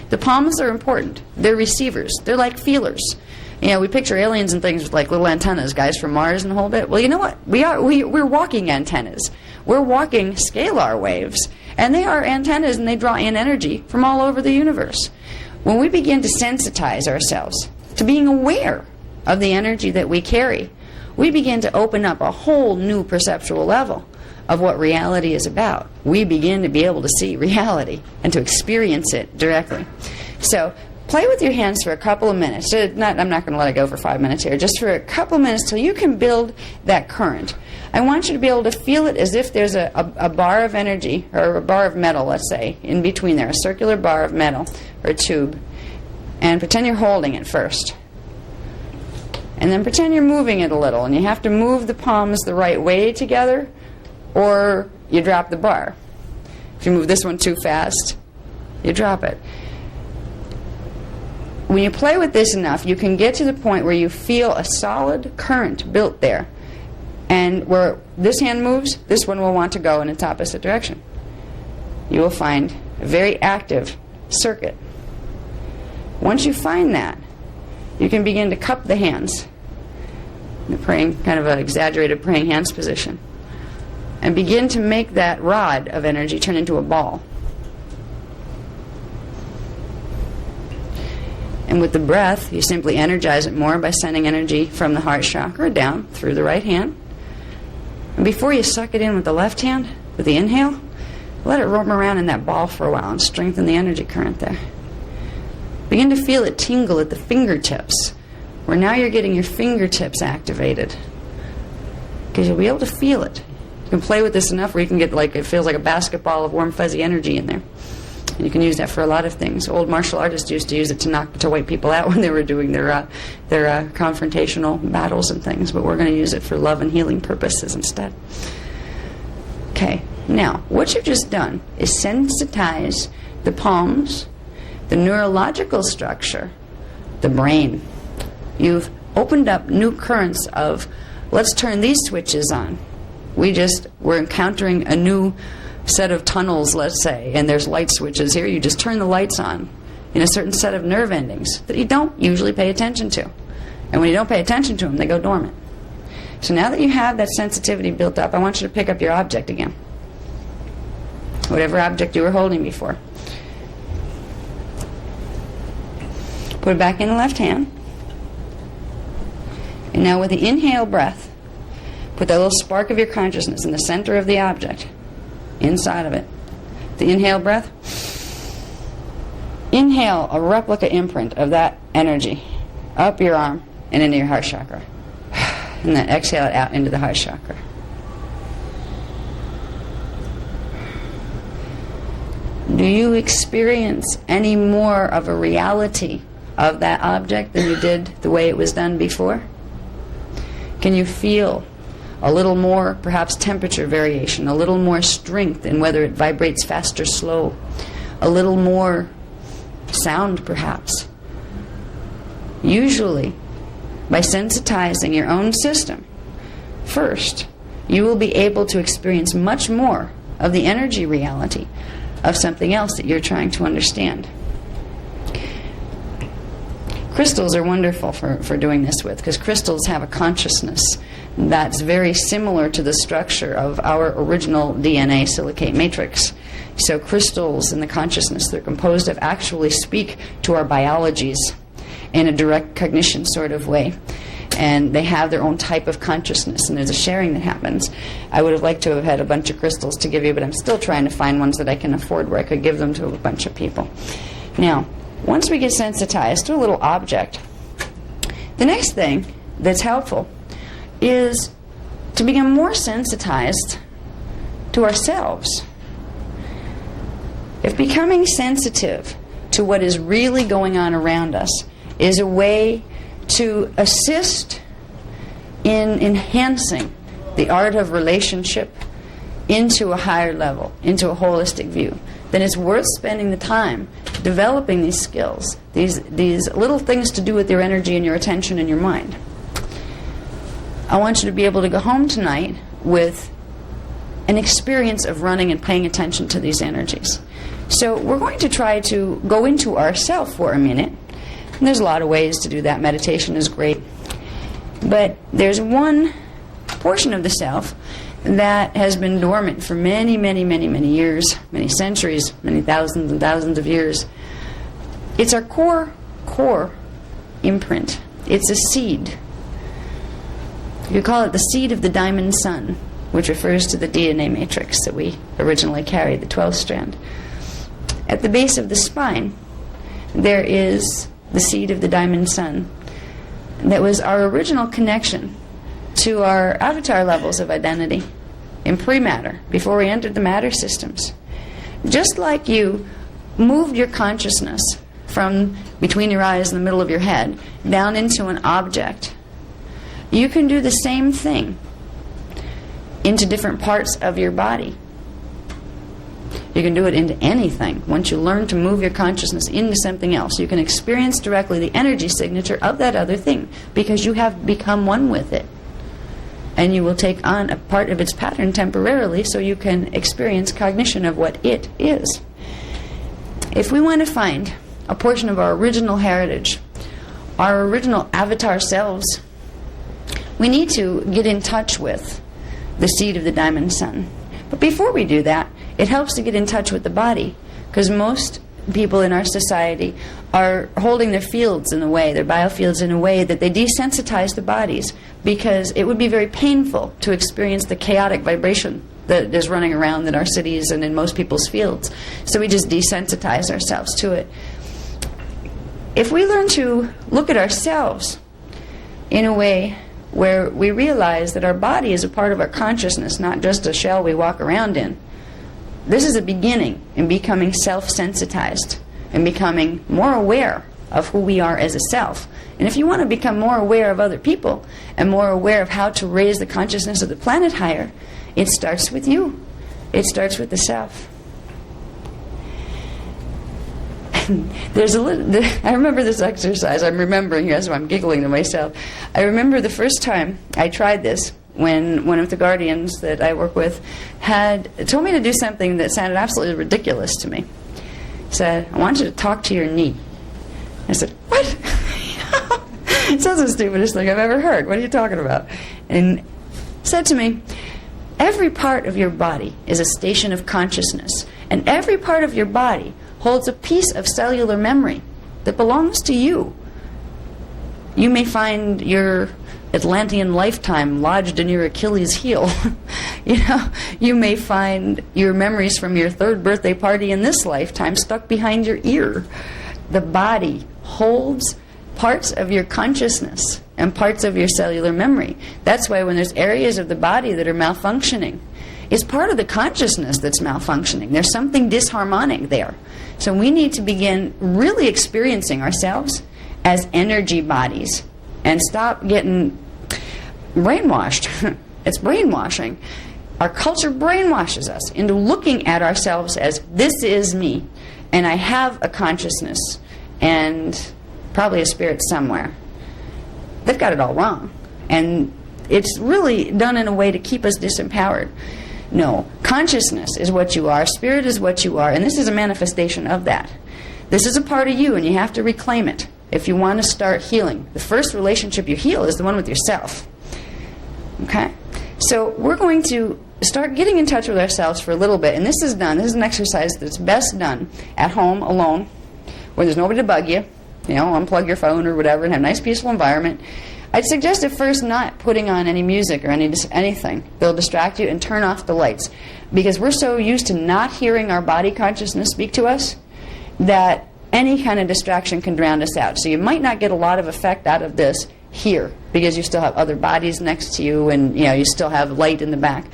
The palms are important. They're receivers. They're like feelers. We picture aliens and things with like little antennas, guys from Mars and the whole bit. Well, you know what? We're walking antennas. We're walking scalar waves. And they are antennas, and they draw in energy from all over the universe. When we begin to sensitize ourselves to being aware of the energy that we carry, we begin to open up a whole new perceptual level of what reality is about. We begin to be able to see reality and to experience it directly. So play with your hands for a couple of minutes. I'm not going to let it go for 5 minutes here. Just for a couple of minutes till you can build that current. I want you to be able to feel it as if there's a bar of energy, or a bar of metal, let's say, in between there, a circular bar of metal or a tube. And pretend you're holding it first. And then pretend you're moving it a little, and you have to move the palms the right way together, or you drop the bar. If you move this one too fast, you drop it. When you play with this enough, you can get to the point where you feel a solid current built there. And where this hand moves, this one will want to go in its opposite direction. You will find a very active circuit. Once you find that, you can begin to cup the hands, in the praying, kind of an exaggerated praying hands position, and begin to make that rod of energy turn into a ball. And with the breath, you simply energize it more by sending energy from the heart chakra down through the right hand. And before you suck it in with the left hand, with the inhale, let it roam around in that ball for a while and strengthen the energy current there. Begin to feel it tingle at the fingertips, where now you're getting your fingertips activated, because you'll be able to feel it. You can play with this enough where you can get it feels like a basketball of warm fuzzy energy in there. And you can use that for a lot of things. Old martial artists used to use it to wipe people out when they were doing their confrontational battles and things, but we're going to use it for love and healing purposes instead. Okay, now what you've just done is sensitize the palms, the neurological structure, the brain. You've opened up new currents of, let's turn these switches on. We're encountering a new set of tunnels, let's say, and there's light switches here. You just turn the lights on in a certain set of nerve endings that you don't usually pay attention to. And when you don't pay attention to them, they go dormant. So now that you have that sensitivity built up, I want you to pick up your object again. Whatever object you were holding before. Put it back in the left hand. And now with the inhale breath, put that little spark of your consciousness in the center of the object, inside of it. The inhale breath. Inhale a replica imprint of that energy up your arm and into your heart chakra. And then exhale it out into the heart chakra. Do you experience any more of a reality of that object than you did the way it was done before? Can you feel a little more, perhaps, temperature variation, a little more strength in whether it vibrates fast or slow, a little more sound, perhaps? Usually, by sensitizing your own system first, you will be able to experience much more of the energy reality of something else that you're trying to understand. Crystals are wonderful for doing this with, because crystals have a consciousness that's very similar to the structure of our original DNA silicate matrix. So crystals and the consciousness they're composed of actually speak to our biologies in a direct cognition sort of way. And they have their own type of consciousness, and there's a sharing that happens. I would have liked to have had a bunch of crystals to give you, but I'm still trying to find ones that I can afford where I could give them to a bunch of people. Now, once we get sensitized to a little object, the next thing that's helpful is to become more sensitized to ourselves. If becoming sensitive to what is really going on around us is a way to assist in enhancing the art of relationship into a higher level, into a holistic view, then it's worth spending the time developing these skills, these little things to do with your energy and your attention and your mind. I want you to be able to go home tonight with an experience of running and paying attention to these energies. So we're going to try to go into ourself for a minute. And there's a lot of ways to do that. Meditation is great. But there's one portion of the self that has been dormant for many, many, many, many years, many centuries, many thousands and thousands of years. It's our core imprint. It's a seed. You call it the seed of the diamond sun. which refers to the DNA matrix that we originally carried, the 12th strand. At the base of the spine, there is the seed of the diamond sun. That was our original connection to our avatar levels of identity in pre-matter, before we entered the matter systems. Just like you moved your consciousness from between your eyes and the middle of your head down into an object, you can do the same thing into different parts of your body. You can do it into anything. Once you learn to move your consciousness into something else, you can experience directly the energy signature of that other thing, because you have become one with it. And you will take on a part of its pattern temporarily, so you can experience cognition of what it is. If we want to find a portion of our original heritage, our original avatar selves, we need to get in touch with the seed of the diamond sun. But before we do that, it helps to get in touch with the body, because most people in our society are holding their fields in a way, their biofields in a way that they desensitize the bodies, because it would be very painful to experience the chaotic vibration that is running around in our cities and in most people's fields. So we just desensitize ourselves to it. If we learn to look at ourselves in a way where we realize that our body is a part of our consciousness, not just a shell we walk around in, this is a beginning in becoming self-sensitized and becoming more aware of who we are as a self. And if you want to become more aware of other people and more aware of how to raise the consciousness of the planet higher, it starts with you. It starts with the self. I remember this exercise. I'm remembering here, so I'm giggling to myself. I remember the first time I tried this, when one of the guardians that I work with had told me to do something that sounded absolutely ridiculous to me. He said, "I want you to talk to your knee." I said, "What?" It sounds the stupidest thing I've ever heard. What are you talking about? And said to me, "Every part of your body is a station of consciousness, and every part of your body holds a piece of cellular memory that belongs to you. You may find your Atlantean lifetime lodged in your Achilles heel. You may find your memories from your 3rd birthday party in this lifetime stuck behind your ear." The body holds parts of your consciousness and parts of your cellular memory. That's why when there's areas of the body that are malfunctioning, it's part of the consciousness that's malfunctioning. There's something disharmonic there. So we need to begin really experiencing ourselves as energy bodies and stop getting brainwashed. It's brainwashing. Our culture brainwashes us into looking at ourselves as, this is me, and I have a consciousness and probably a spirit somewhere. They've got it all wrong. And it's really done in a way to keep us disempowered. No, consciousness is what you are, spirit is what you are, and this is a manifestation of that. This is a part of you, and you have to reclaim it if you want to start healing. The first relationship you heal is the one with yourself. Okay? So we're going to start getting in touch with ourselves for a little bit, and this is an exercise that's best done at home, alone, where there's nobody to bug you. Unplug your phone or whatever and have a nice peaceful environment. I'd suggest at first not putting on any music or anything. They'll distract you, and turn off the lights. Because we're so used to not hearing our body consciousness speak to us that any kind of distraction can drown us out. So you might not get a lot of effect out of this here, because you still have other bodies next to you, and you still have light in the back.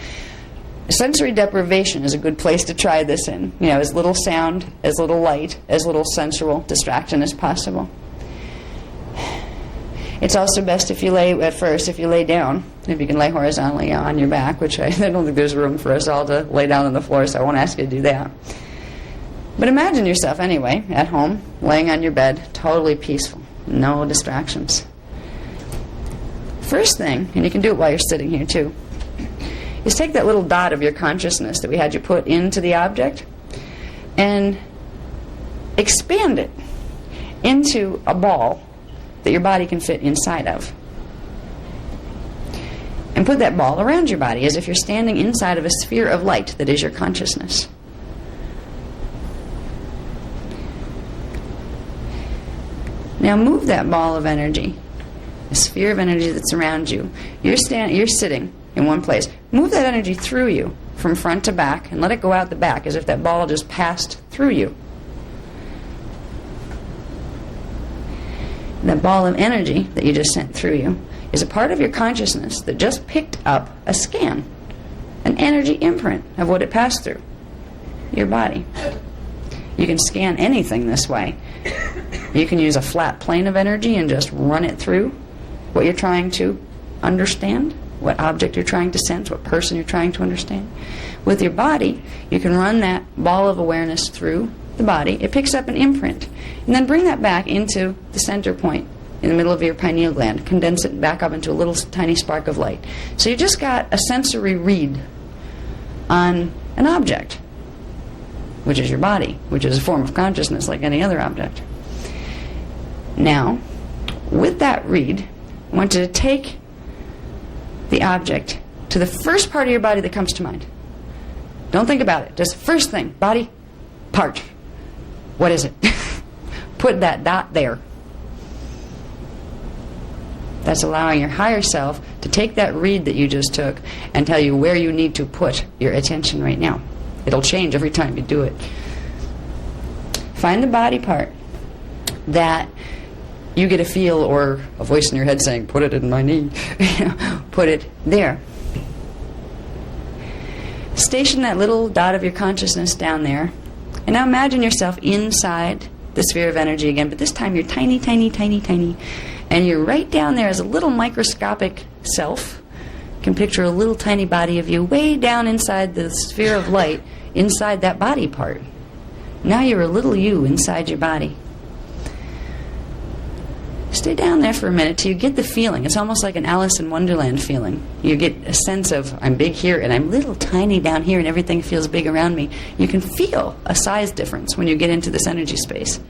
Sensory deprivation is a good place to try this in. As little sound, as little light, as little sensual distraction as possible. It's also best if you lay down, if you can lay horizontally on your back, which I don't think there's room for us all to lay down on the floor, so I won't ask you to do that. But imagine yourself anyway, at home, laying on your bed, totally peaceful, no distractions. First thing, and you can do it while you're sitting here too, is take that little dot of your consciousness that we had you put into the object and expand it into a ball that your body can fit inside of. And put that ball around your body as if you're standing inside of a sphere of light that is your consciousness. Now move that ball of energy, a sphere of energy that's around you. You're sitting in one place. Move that energy through you from front to back and let it go out the back as if that ball just passed through you. That ball of energy that you just sent through you is a part of your consciousness that just picked up a scan, an energy imprint of what it passed through your body. You can scan anything this way. You can use a flat plane of energy and just run it through what you're trying to understand, what object you're trying to sense, what person you're trying to understand. With your body, you can run that ball of awareness through the body. It picks up an imprint. And then bring that back into the center point in the middle of your pineal gland. Condense it back up into a little tiny spark of light. So you just got a sensory read on an object, which is your body, which is a form of consciousness like any other object. Now, with that read, I want you to take the object to the first part of your body that comes to mind. Don't think about it. Just first thing, body, part. What is it? Put that dot there. That's allowing your higher self to take that read that you just took and tell you where you need to put your attention right now. It'll change every time you do it. Find the body part that you get a feel or a voice in your head saying, put it in my knee. Put it there. Station that little dot of your consciousness down there. And now imagine yourself inside the sphere of energy again, but this time you're tiny, tiny, tiny, tiny. And you're right down there as a little microscopic self. You can picture a little tiny body of you way down inside the sphere of light, inside that body part. Now you're a little you inside your body. Stay down there for a minute till you get the feeling. It's almost like an Alice in Wonderland feeling. You get a sense of, I'm big here and I'm little tiny down here and everything feels big around me. You can feel a size difference when you get into this energy space.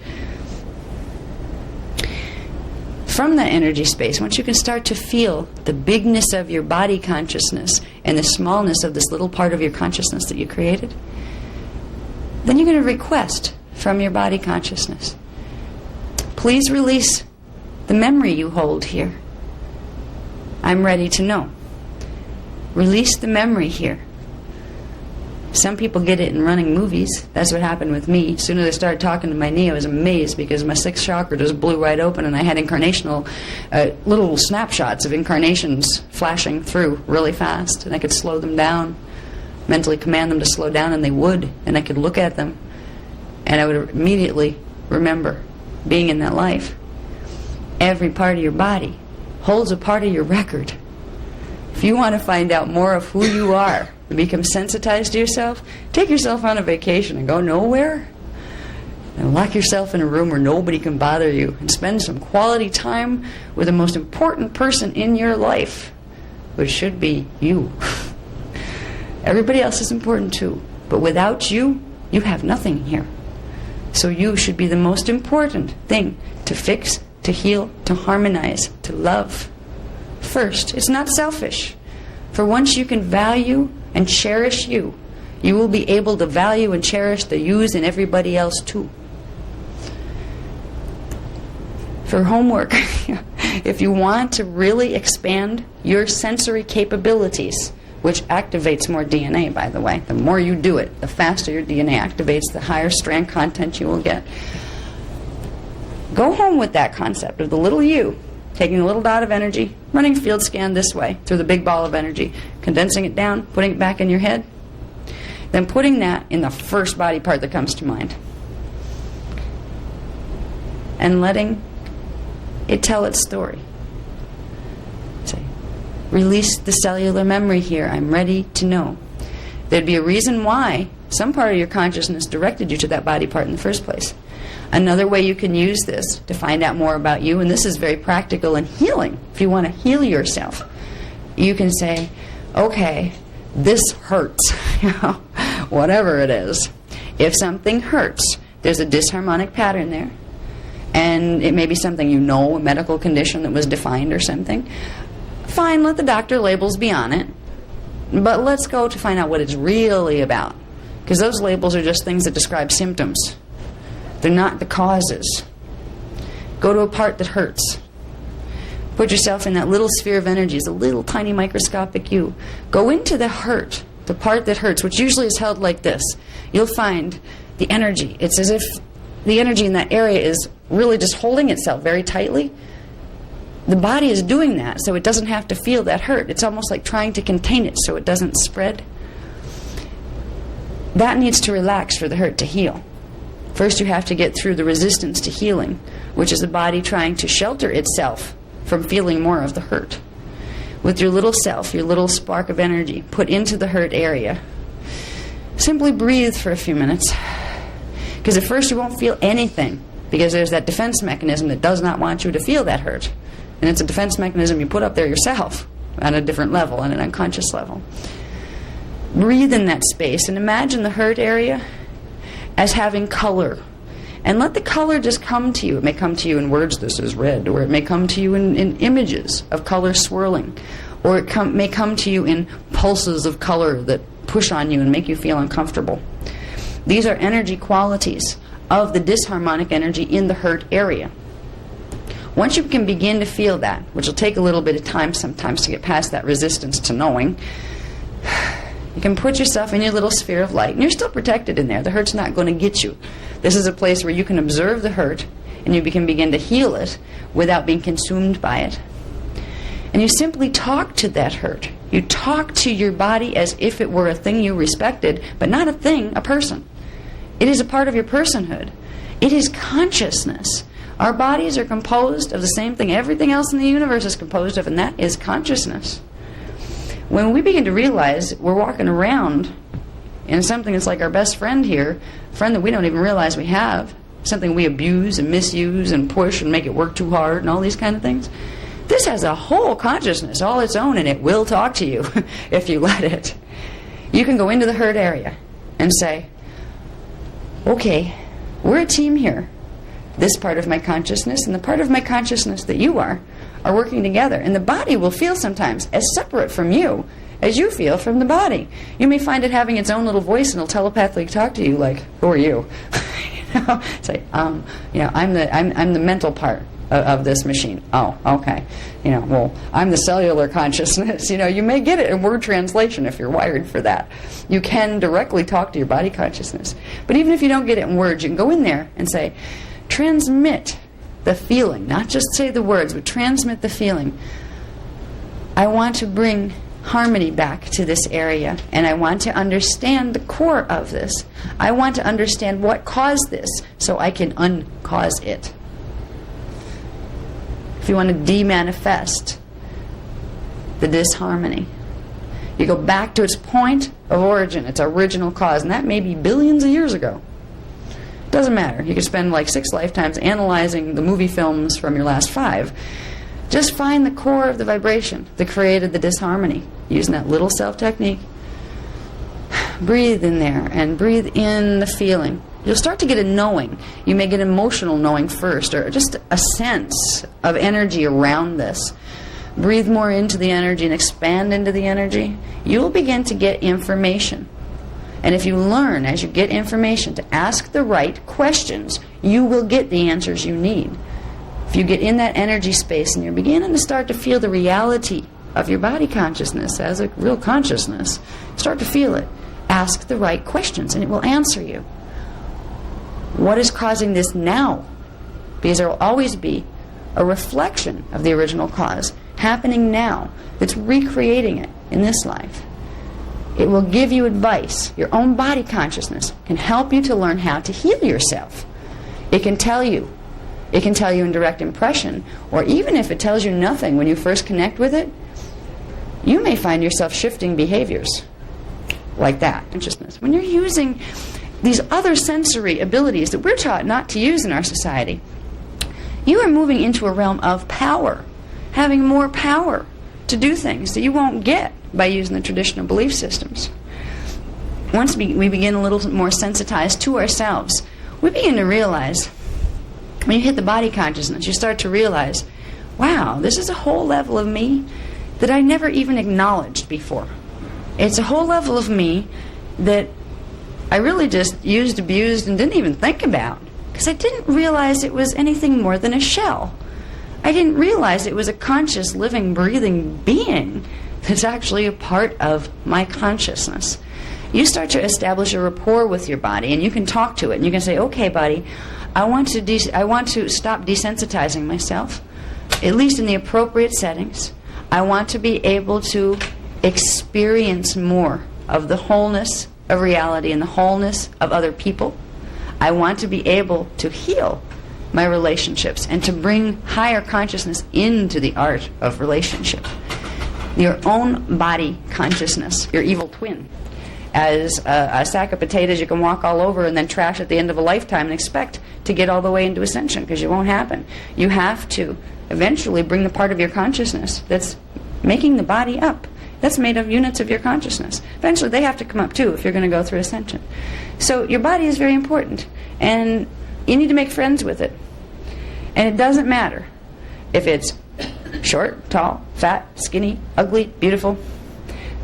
From that energy space, once you can start to feel the bigness of your body consciousness and the smallness of this little part of your consciousness that you created, then you're going to request from your body consciousness, please release the memory you hold here. I'm ready to know. Release the memory here. Some people get it in running movies. That's what happened with me. As soon as I started talking to my knee, I was amazed because my sixth chakra just blew right open and I had incarnational, little snapshots of incarnations flashing through really fast. And I could slow them down, mentally command them to slow down, and they would. And I could look at them and I would immediately remember being in that life. Every part of your body holds a part of your record. If you want to find out more of who you are and become sensitized to yourself, take yourself on a vacation and go nowhere and lock yourself in a room where nobody can bother you and spend some quality time with the most important person in your life, which should be you. Everybody else is important too, but without you, you have nothing here. So you should be the most important thing to fix, to heal, to harmonize, to love first. It's not selfish. For once you can value and cherish you, you will be able to value and cherish the yous in everybody else too. For homework, if you want to really expand your sensory capabilities, which activates more DNA, by the way, the more you do it, the faster your DNA activates, the higher strand content you will get. Go home with that concept of the little you, taking a little dot of energy, running field scan this way through the big ball of energy, condensing it down, putting it back in your head, then putting that in the first body part that comes to mind. And letting it tell its story. Say, release the cellular memory here. I'm ready to know. There'd be a reason why some part of your consciousness directed you to that body part in the first place. Another way you can use this to find out more about you, and this is very practical and healing. If you want to heal yourself, you can say, okay, this hurts, whatever it is. If something hurts, there's a disharmonic pattern there. And it may be something you know, a medical condition that was defined or something. Fine, let the doctor labels be on it. But let's go to find out what it's really about. Because those labels are just things that describe symptoms. They're not the causes. Go to a part that hurts. Put yourself in that little sphere of energy, it's a little tiny microscopic you. Go into the hurt, the part that hurts, which usually is held like this. You'll find the energy. It's as if the energy in that area is really just holding itself very tightly. The body is doing that so it doesn't have to feel that hurt. It's almost like trying to contain it so it doesn't spread. That needs to relax for the hurt to heal. First you have to get through the resistance to healing, which is the body trying to shelter itself from feeling more of the hurt. With your little self, your little spark of energy, put into the hurt area. Simply breathe for a few minutes. Because at first you won't feel anything, because there's that defense mechanism that does not want you to feel that hurt. And it's a defense mechanism you put up there yourself on a different level, on an unconscious level. Breathe in that space and imagine the hurt area as having color. And let the color just come to you. It may come to you in words, this is red, or it may come to you in images of color swirling, or it may come to you in pulses of color that push on you and make you feel uncomfortable. These are energy qualities of the disharmonic energy in the hurt area. Once you can begin to feel that, which will take a little bit of time sometimes to get past that resistance to knowing, you can put yourself in your little sphere of light, and you're still protected in there. The hurt's not going to get you. This is a place where you can observe the hurt, and you can begin to heal it without being consumed by it. And you simply talk to that hurt. You talk to your body as if it were a thing you respected, but not a thing, a person. It is a part of your personhood. It is consciousness. Our bodies are composed of the same thing everything else in the universe is composed of, and that is consciousness. When we begin to realize we're walking around in something that's like our best friend here, a friend that we don't even realize we have, something we abuse and misuse and push and make it work too hard and all these kind of things, this has a whole consciousness all its own, and it will talk to you if you let it. You can go into the hurt area and say, okay, we're a team here. This part of my consciousness and the part of my consciousness that you are working together. And the body will feel sometimes as separate from you as you feel from the body. You may find it having its own little voice and it'll telepathically talk to you like, who are you? Say, I'm the mental part of this machine. Oh, okay. Well, I'm the cellular consciousness. You may get it in word translation if you're wired for that. You can directly talk to your body consciousness. But even if you don't get it in words, you can go in there and say, transmit the feeling, not just say the words, but transmit the feeling. I want to bring harmony back to this area, and I want to understand the core of this. I want to understand what caused this so I can uncause it. If you want to de-manifest the disharmony, you go back to its point of origin, its original cause, and that may be billions of years ago. Doesn't matter. You could spend like 6 lifetimes analyzing the movie films from your last 5. Just find the core of the vibration that created the disharmony using that little self technique. Breathe in there and breathe in the feeling. You'll start to get a knowing. You may get emotional knowing first, or just a sense of energy around this. Breathe more into the energy and expand into the energy. You will begin to get information. And if you learn as you get information to ask the right questions, you will get the answers you need. If you get in that energy space and you're beginning to start to feel the reality of your body consciousness as a real consciousness, start to feel it. Ask the right questions and it will answer you. What is causing this now? Because there will always be a reflection of the original cause happening now that's recreating it in this life. It will give you advice. Your own body consciousness can help you to learn how to heal yourself. It can tell you. It can tell you in direct impression, or even if it tells you nothing when you first connect with it, you may find yourself shifting behaviors like that. Consciousness. When you're using these other sensory abilities that we're taught not to use in our society, you are moving into a realm of power, having more power to do things that you won't get by using the traditional belief systems. Once we begin a little more sensitized to ourselves, we begin to realize, when you hit the body consciousness, you start to realize, wow, this is a whole level of me that I never even acknowledged before. It's a whole level of me that I really just used, abused, and didn't even think about, because I didn't realize it was anything more than a shell. I didn't realize it was a conscious, living, breathing being that's actually a part of my consciousness. You start to establish a rapport with your body, and you can talk to it, and you can say, okay, body, I want to stop desensitizing myself, at least in the appropriate settings. I want to be able to experience more of the wholeness of reality and the wholeness of other people. I want to be able to heal my relationships and to bring higher consciousness into the art of relationship. Your own body consciousness, your evil twin. As a sack of potatoes you can walk all over and then trash at the end of a lifetime and expect to get all the way into ascension, because it won't happen. You have to eventually bring the part of your consciousness that's making the body up. That's made of units of your consciousness. Eventually they have to come up too if you're going to go through ascension. So your body is very important, and you need to make friends with it. And it doesn't matter if it's short, tall, fat, skinny, ugly, beautiful.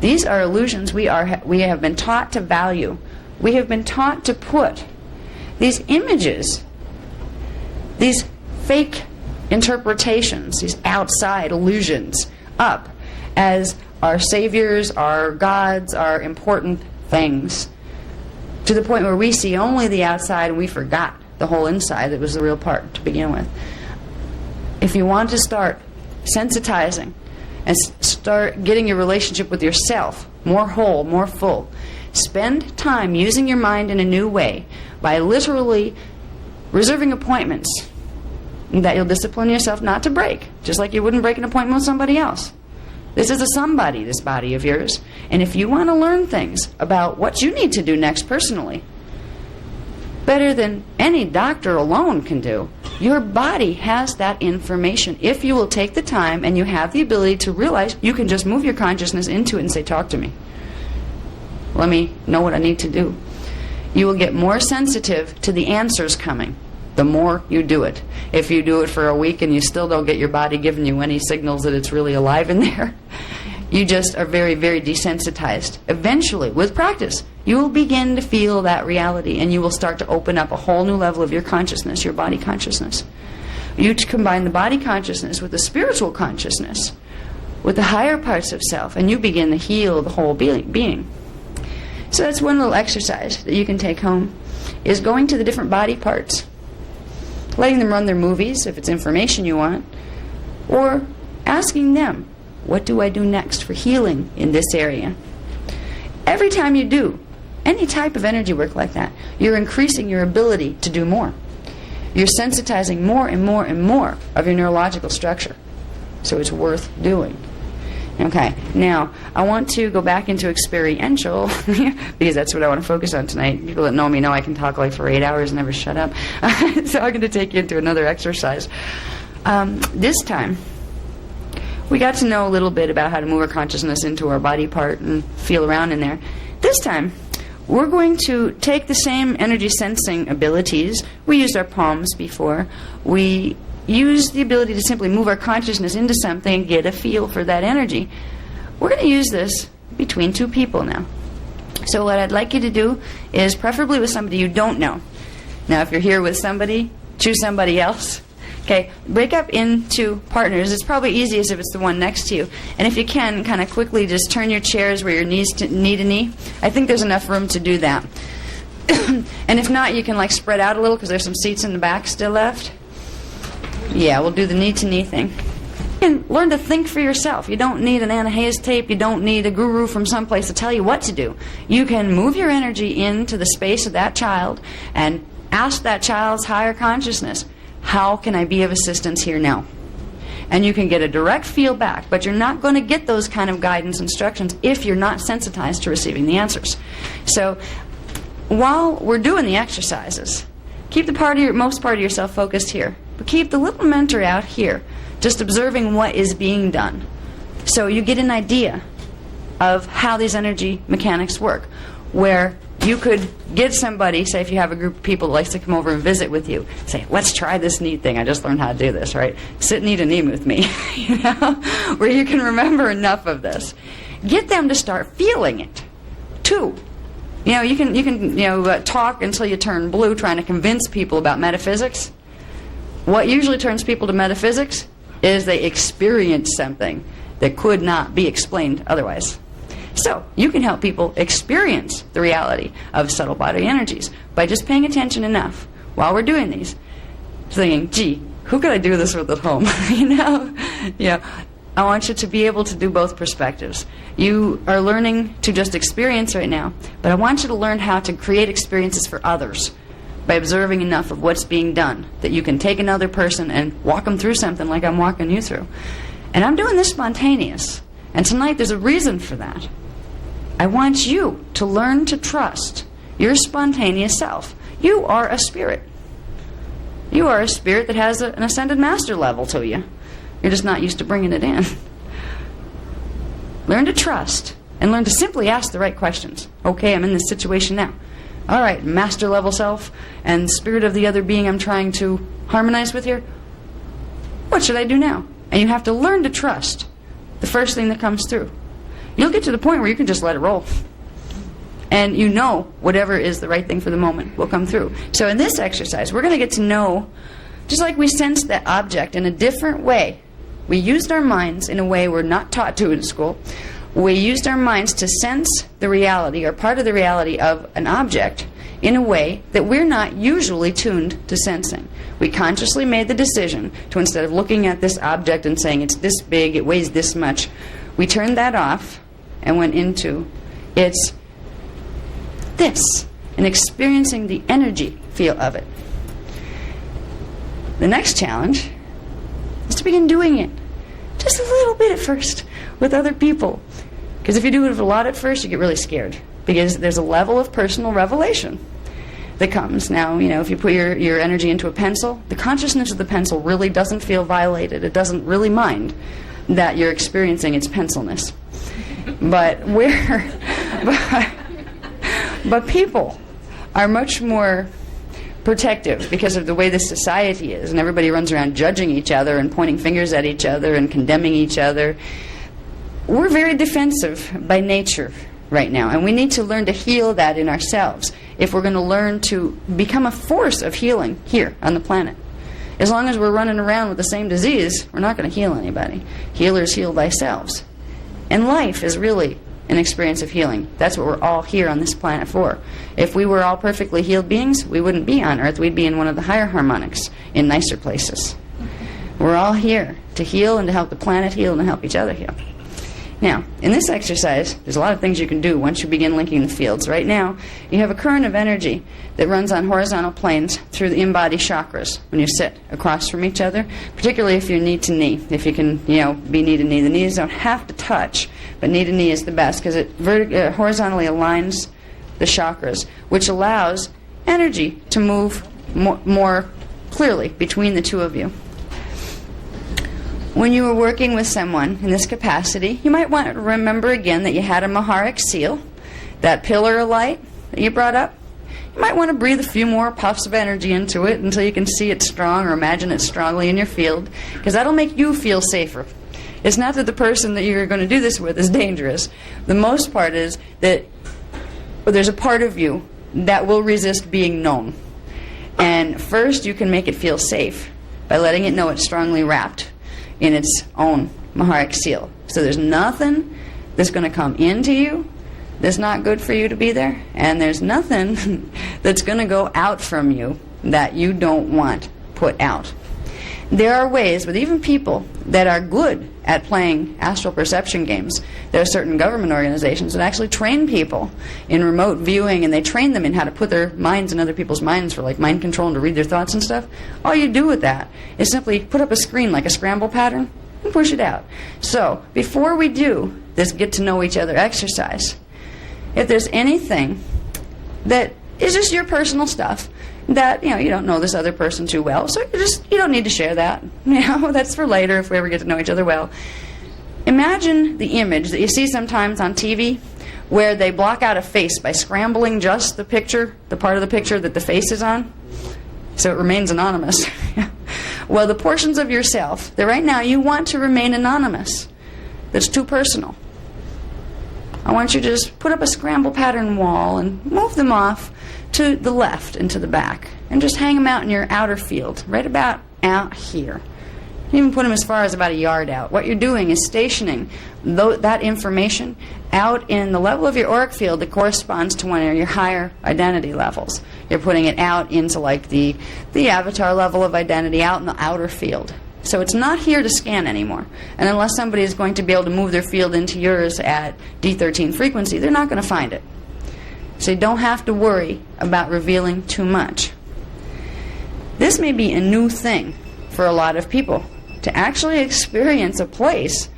These are illusions we have been taught to value. We have been taught to put these images, these fake interpretations, these outside illusions up as our saviors, our gods, our important things, to the point where we see only the outside and we forgot the whole inside that was the real part to begin with. If you want to start sensitizing and start getting your relationship with yourself more whole, more full, spend time using your mind in a new way by literally reserving appointments that you'll discipline yourself not to break, just like you wouldn't break an appointment with somebody else. This is a somebody, this body of yours. And if you want to learn things about what you need to do next personally, better than any doctor alone can do, your body has that information. If you will take the time and you have the ability to realize, you can just move your consciousness into it and say, talk to me. Let me know what I need to do. You will get more sensitive to the answers coming the more you do it. If you do it for a week and you still don't get your body giving you any signals that it's really alive in there, you just are very, very desensitized. Eventually, with practice, you will begin to feel that reality, and you will start to open up a whole new level of your consciousness, your body consciousness. You combine the body consciousness with the spiritual consciousness, with the higher parts of self, and you begin to heal the whole being. So that's one little exercise that you can take home, is going to the different body parts, letting them run their movies if it's information you want, or asking them, what do I do next for healing in this area? Every time you do any type of energy work like that, you're increasing your ability to do more. You're sensitizing more and more and more of your neurological structure. So it's worth doing. Okay, now I want to go back into experiential because that's what I want to focus on tonight. People that know me know I can talk like for 8 hours and never shut up. So I'm going to take you into another exercise. This time, we got to know a little bit about how to move our consciousness into our body part and feel around in there. This time, we're going to take the same energy sensing abilities. We used our palms before. We use the ability to simply move our consciousness into something and get a feel for that energy. We're going to use this between two people now. So what I'd like you to do is, preferably with somebody you don't know. Now, if you're here with somebody, choose somebody else. Okay, break up into partners. It's probably easiest if it's the one next to you. And if you can, kind of quickly just turn your chairs where your knees to knee to knee. I think there's enough room to do that. And if not, you can like spread out a little because there's some seats in the back still left. Yeah, we'll do the knee to knee thing. And learn to think for yourself. You don't need an Anna Hayes tape. You don't need a guru from someplace to tell you what to do. You can move your energy into the space of that child and ask that child's higher consciousness, how can I be of assistance here now? And you can get a direct feel back, but you're not going to get those kind of guidance instructions if you're not sensitized to receiving the answers. So while we're doing the exercises, keep the most part of yourself focused here, but keep the little mentor out here, just observing what is being done. So you get an idea of how these energy mechanics work, where you could get somebody, say if you have a group of people that likes to come over and visit with you, say, let's try this knee thing. I just learned how to do this, right? Sit knee to knee with me, you know, where you can remember enough of this. Get them to start feeling it, too. You know, you can talk until you turn blue trying to convince people about metaphysics. What usually turns people to metaphysics? is they experience something that could not be explained otherwise. So you can help people experience the reality of subtle body energies by just paying attention enough while we're doing these, thinking, gee, who could I do this with at home? Yeah. I want you to be able to do both perspectives. You are learning to just experience right now, but I want you to learn how to create experiences for others by observing enough of what's being done that you can take another person and walk them through something like I'm walking you through. And I'm doing this spontaneous. And tonight there's a reason for that. I want you to learn to trust your spontaneous self. You are a spirit. You are a spirit that has an ascended master level to you. You're just not used to bringing it in. Learn to trust and learn to simply ask the right questions. Okay, I'm in this situation now. All right, master level self and spirit of the other being I'm trying to harmonize with here. What should I do now? And you have to learn to trust the first thing that comes through. You'll get to the point where you can just let it roll. And you know whatever is the right thing for the moment will come through. So in this exercise, we're going to get to know, just like we sense that object in a different way. We used our minds in a way we're not taught to in school. We used our minds to sense the reality or part of the reality of an object in a way that we're not usually tuned to sensing. We consciously made the decision to, instead of looking at this object and saying it's this big, it weighs this much, we turned that off and went into it's this, and experiencing the energy feel of it. The next challenge is to begin doing it just a little bit at first with other people. Because if you do it a lot at first, you get really scared. Because there's a level of personal revelation that comes. Now, if you put your energy into a pencil, the consciousness of the pencil really doesn't feel violated. It doesn't really mind that you're experiencing its pencilness. But people are much more protective because of the way this society is, and everybody runs around judging each other and pointing fingers at each other and condemning each other. We're very defensive by nature right now, and we need to learn to heal that in ourselves if we're going to learn to become a force of healing here on the planet. As long as we're running around with the same disease, we're not going to heal anybody. Healers heal thyself. And life is really an experience of healing. That's what we're all here on this planet for. If we were all perfectly healed beings, we wouldn't be on Earth. We'd be in one of the higher harmonics, in nicer places. We're all here to heal and to help the planet heal and to help each other heal. Now, in this exercise, there's a lot of things you can do once you begin linking the fields. Right now, you have a current of energy that runs on horizontal planes through the in-body chakras when you sit across from each other, particularly if you're knee to knee. If you can, be knee to knee. The knees don't have to touch, but knee to knee is the best because it horizontally aligns the chakras, which allows energy to move more clearly between the two of you. When you were working with someone in this capacity, you might want to remember again that you had a Maharic seal, that pillar of light that you brought up. You might want to breathe a few more puffs of energy into it until you can see it strong or imagine it strongly in your field, because that'll make you feel safer. It's not that the person that you're going to do this with is dangerous. The most part is that there's a part of you that will resist being known. And first you can make it feel safe by letting it know it's strongly wrapped in its own Maharic seal. So there's nothing that's going to come into you that's not good for you to be there, and there's nothing that's going to go out from you that you don't want put out. There are ways with even people that are good at playing astral perception games. There are certain government organizations that actually train people in remote viewing, and they train them in how to put their minds in other people's minds for like mind control and to read their thoughts and stuff. All you do with that is simply put up a screen like a scramble pattern and push it out. So before we do this get to know each other exercise, if there's anything that is just your personal stuff that you don't know this other person too well, so you don't need to share that. That's for later if we ever get to know each other well. Imagine the image that you see sometimes on TV where they block out a face by scrambling just the picture, the part of the picture that the face is on, so it remains anonymous. Well, the portions of yourself that right now you want to remain anonymous, that's too personal, I want you to just put up a scramble pattern wall and move them off to the left and to the back, and just hang them out in your outer field, right about out here. Even put them as far as about a yard out. What you're doing is stationing that information out in the level of your auric field that corresponds to one of your higher identity levels. You're putting it out into like the avatar level of identity out in the outer field. So it's not here to scan anymore. And unless somebody is going to be able to move their field into yours at D13 frequency, they're not going to find it. So you don't have to worry about revealing too much. This may be a new thing for a lot of people, to actually experience a place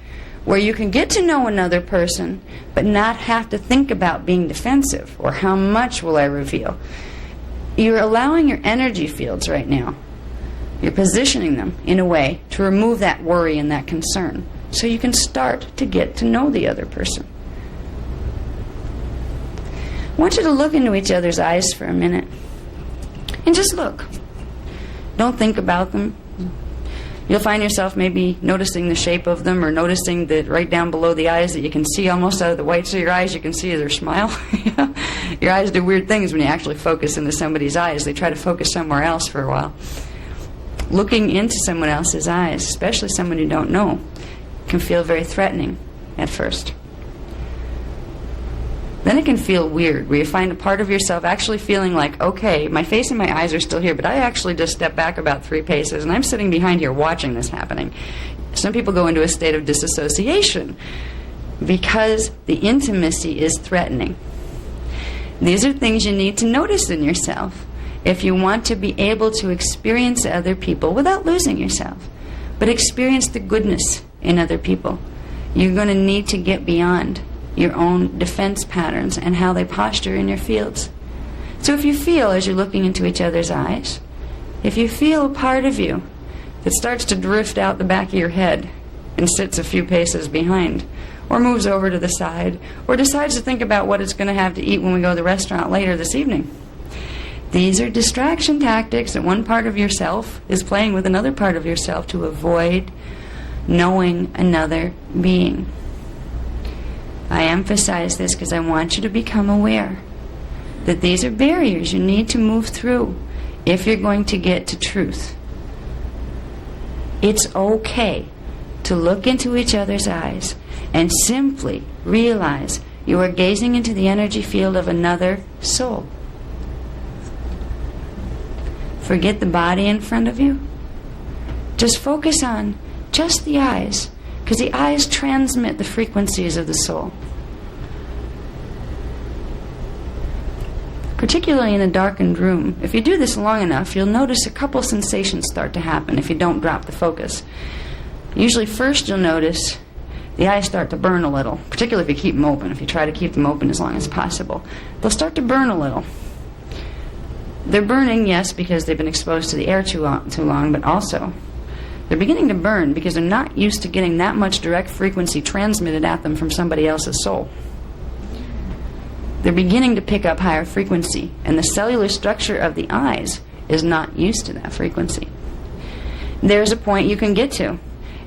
where you can get to know another person but not have to think about being defensive or how much will I reveal. You're allowing your energy fields right now. You're positioning them in a way to remove that worry and that concern so you can start to get to know the other person. I want you to look into each other's eyes for a minute and just look. Don't think about them. You'll find yourself maybe noticing the shape of them or noticing that right down below the eyes that you can see almost out of the whites of your eyes, you can see their smile. Your eyes do weird things when you actually focus into somebody's eyes. They try to focus somewhere else for a while. Looking into someone else's eyes, especially someone you don't know, can feel very threatening at first. Then it can feel weird, where you find a part of yourself actually feeling like, okay, my face and my eyes are still here, but I actually just stepped back about 3 paces, and I'm sitting behind here watching this happening. Some people go into a state of disassociation because the intimacy is threatening. These are things you need to notice in yourself if you want to be able to experience other people without losing yourself, but experience the goodness in other people. You're going to need to get beyond your own defense patterns and how they posture in your fields. So if you feel, as you're looking into each other's eyes, if you feel a part of you that starts to drift out the back of your head and sits a few paces behind, or moves over to the side, or decides to think about what it's going to have to eat when we go to the restaurant later this evening, these are distraction tactics that one part of yourself is playing with another part of yourself to avoid knowing another being. I emphasize this because I want you to become aware that these are barriers you need to move through if you're going to get to truth. It's okay to look into each other's eyes and simply realize you are gazing into the energy field of another soul. Forget the body in front of you. Just focus on just the eyes, because the eyes transmit the frequencies of the soul. Particularly in a darkened room, if you do this long enough, you'll notice a couple sensations start to happen if you don't drop the focus. Usually first you'll notice the eyes start to burn a little, particularly if you keep them open. If you try to keep them open as long as possible, they'll start to burn a little. They're burning, yes, because they've been exposed to the air too long, but also they're beginning to burn because they're not used to getting that much direct frequency transmitted at them from somebody else's soul. They're beginning to pick up higher frequency, and the cellular structure of the eyes is not used to that frequency. There's a point you can get to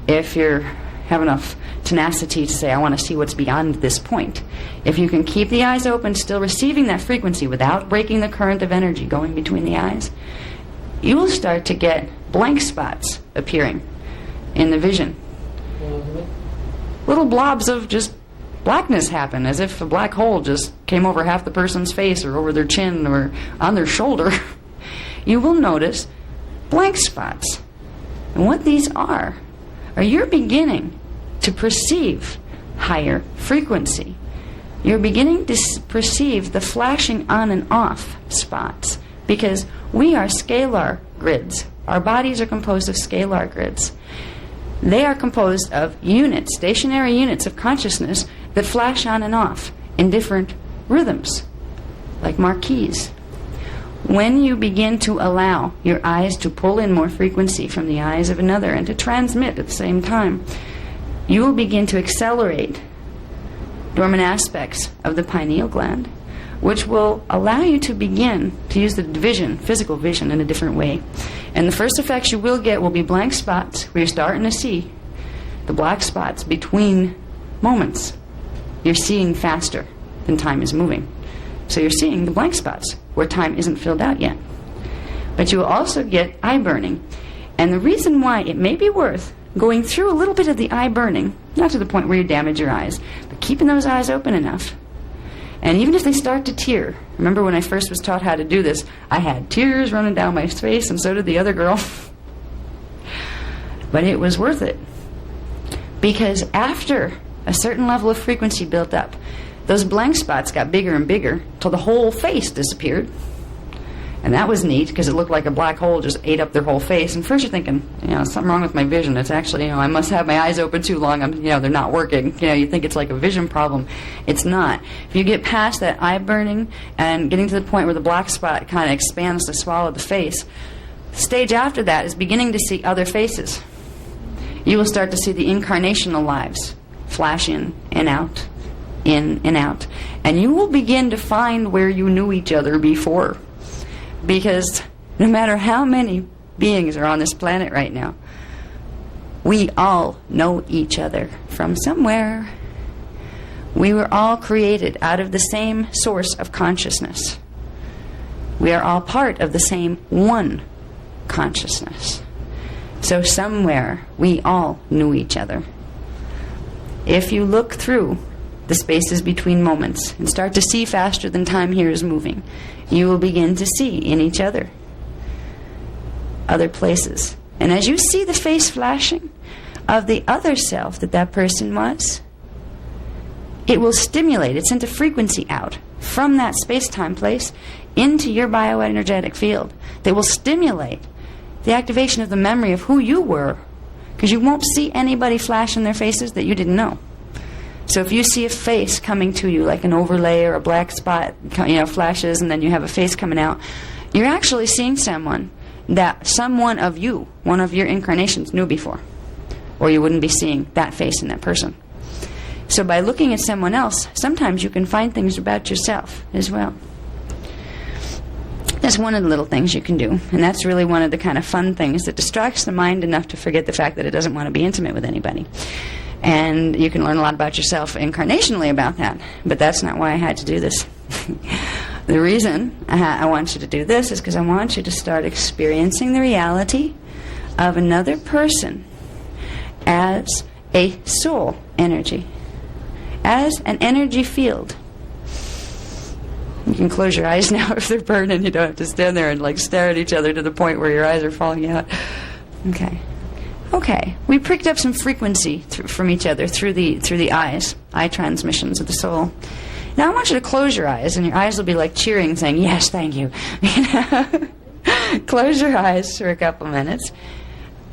if you have enough tenacity to say, I want to see what's beyond this point. If you can keep the eyes open, still receiving that frequency without breaking the current of energy going between the eyes, you will start to get blank spots appearing in the vision. Little blobs of just blackness happen, as if a black hole just came over half the person's face or over their chin or on their shoulder. You will notice blank spots. And what these are you're beginning to perceive higher frequency. You're beginning to perceive the flashing on and off spots, because we are scalar grids. Our bodies are composed of scalar grids. They are composed of units, stationary units of consciousness that flash on and off in different rhythms, like marquees. When you begin to allow your eyes to pull in more frequency from the eyes of another and to transmit at the same time, you will begin to accelerate dormant aspects of the pineal gland, which will allow you to begin to use the vision, physical vision, in a different way. And the first effects you will get will be blank spots, where you're starting to see the black spots between moments. You're seeing faster than time is moving. So you're seeing the blank spots where time isn't filled out yet. But you will also get eye burning. And the reason why it may be worth going through a little bit of the eye burning, not to the point where you damage your eyes, but keeping those eyes open enough. And even if they start to tear, remember when I first was taught how to do this, I had tears running down my face, and so did the other girl. But it was worth it. Because after a certain level of frequency built up, those blank spots got bigger and bigger till the whole face disappeared. And that was neat because it looked like a black hole just ate up their whole face. And first you're thinking, something wrong with my vision. It's actually, I must have my eyes open too long. They're not working. You think it's like a vision problem. It's not. If you get past that eye burning and getting to the point where the black spot kind of expands to swallow the face, the stage after that is beginning to see other faces. You will start to see the incarnational lives flash in and out, in and out. And you will begin to find where you knew each other before. Because no matter how many beings are on this planet right now, we all know each other from somewhere. We were all created out of the same source of consciousness. We are all part of the same one consciousness. So somewhere we all knew each other. If you look through the spaces between moments and start to see faster than time here is moving, you will begin to see in each other other places. And as you see the face flashing of the other self that person was, it will stimulate. It sends a frequency out from that space-time place into your bioenergetic field that will stimulate the activation of the memory of who you were, because you won't see anybody flash in their faces that you didn't know. So if you see a face coming to you, like an overlay or a black spot, flashes, and then you have a face coming out, you're actually seeing someone that someone of you, one of your incarnations, knew before. Or you wouldn't be seeing that face in that person. So by looking at someone else, sometimes you can find things about yourself as well. That's one of the little things you can do. And that's really one of the kind of fun things that distracts the mind enough to forget the fact that it doesn't want to be intimate with anybody. And you can learn a lot about yourself incarnationally about that. But that's not why I had to do this. The reason I want you to do this is because I want you to start experiencing the reality of another person as a soul energy, as an energy field. You can close your eyes now if they're burning. You don't have to stand there and stare at each other to the point where your eyes are falling out. Okay, we picked up some frequency from each other through the eyes, eye transmissions of the soul. Now I want you to close your eyes, and your eyes will be like cheering, saying, yes, thank you. Close your eyes for a couple minutes.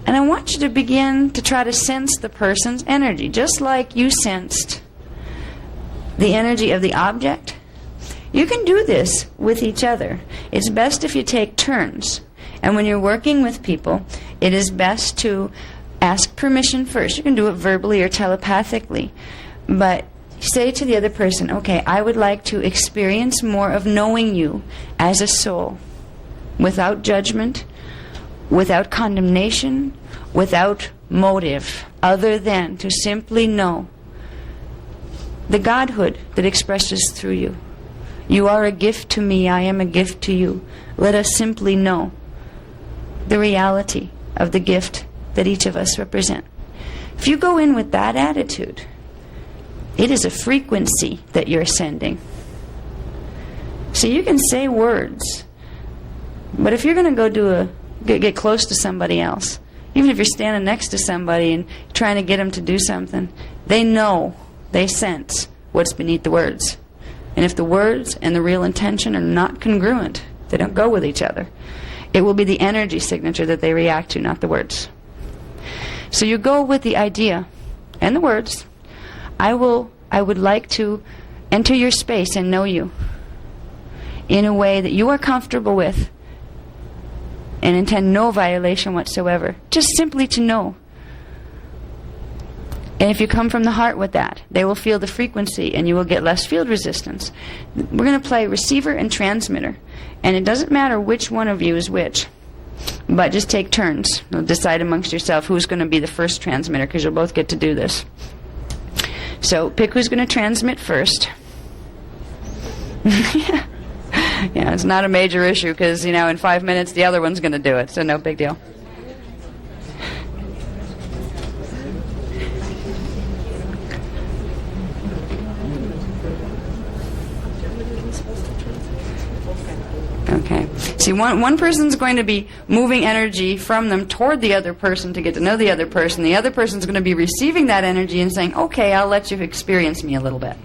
And I want you to begin to try to sense the person's energy, just like you sensed the energy of the object. You can do this with each other. It's best if you take turns. And when you're working with people, it is best to ask permission first. You can do it verbally or telepathically. But say to the other person, okay, I would like to experience more of knowing you as a soul, without judgment, without condemnation, without motive, other than to simply know the Godhood that expresses through you. You are a gift to me, I am a gift to you. Let us simply know the reality of the gift that each of us represent. If you go in with that attitude, it is a frequency that you're sending. So you can say words, but if you're going to go get close to somebody else, even if you're standing next to somebody and trying to get them to do something, they know, they sense what's beneath the words. And if the words and the real intention are not congruent, they don't go with each other, it will be the energy signature that they react to, not the words. So you go with the idea and the words. I would like to enter your space and know you in a way that you are comfortable with and intend no violation whatsoever. Just simply to know. And if you come from the heart with that, they will feel the frequency and you will get less field resistance. We're going to play receiver and transmitter. And it doesn't matter which one of you is which. But just take turns. You'll decide amongst yourself who's going to be the first transmitter, because you'll both get to do this. So pick who's going to transmit first. Yeah, it's not a major issue because, in 5 minutes the other one's going to do it, so no big deal. See, one person's going to be moving energy from them toward the other person to get to know the other person. The other person's going to be receiving that energy and saying, okay, I'll let you experience me a little bit.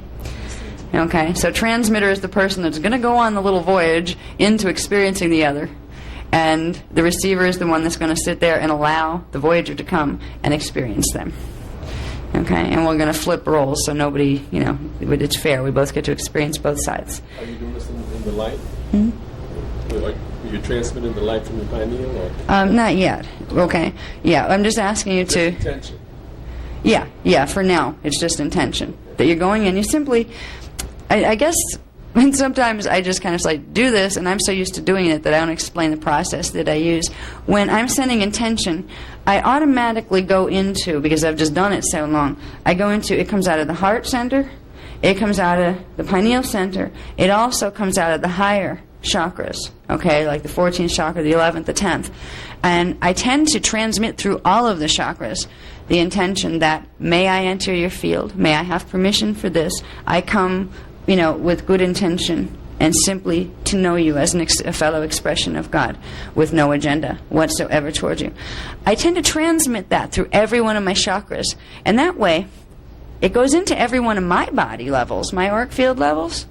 Okay, so transmitter is the person that's going to go on the little voyage into experiencing the other. And the receiver is the one that's going to sit there and allow the voyager to come and experience them. Okay, and we're going to flip roles so nobody, it's fair. We both get to experience both sides. Are you doing this in the light? Mm-hmm. Are you transmitting the light from the pineal? Or? Not yet. Okay. Yeah, I'm just asking you to... Intention. Yeah, for now. It's just intention. That you're going in. You simply... I guess... And sometimes I just kind of do this, and I'm so used to doing it that I don't explain the process that I use. When I'm sending intention, I automatically go into, because I've just done it so long, I go into, it comes out of the heart center, it comes out of the pineal center, it also comes out of the higher chakras, okay, like the 14th chakra, the 11th, the 10th. And I tend to transmit through all of the chakras the intention that, may I enter your field, may I have permission for this, I come... with good intention and simply to know you as a fellow expression of God with no agenda whatsoever towards you. I tend to transmit that through every one of my chakras. And that way, it goes into every one of my body levels, my auric field levels.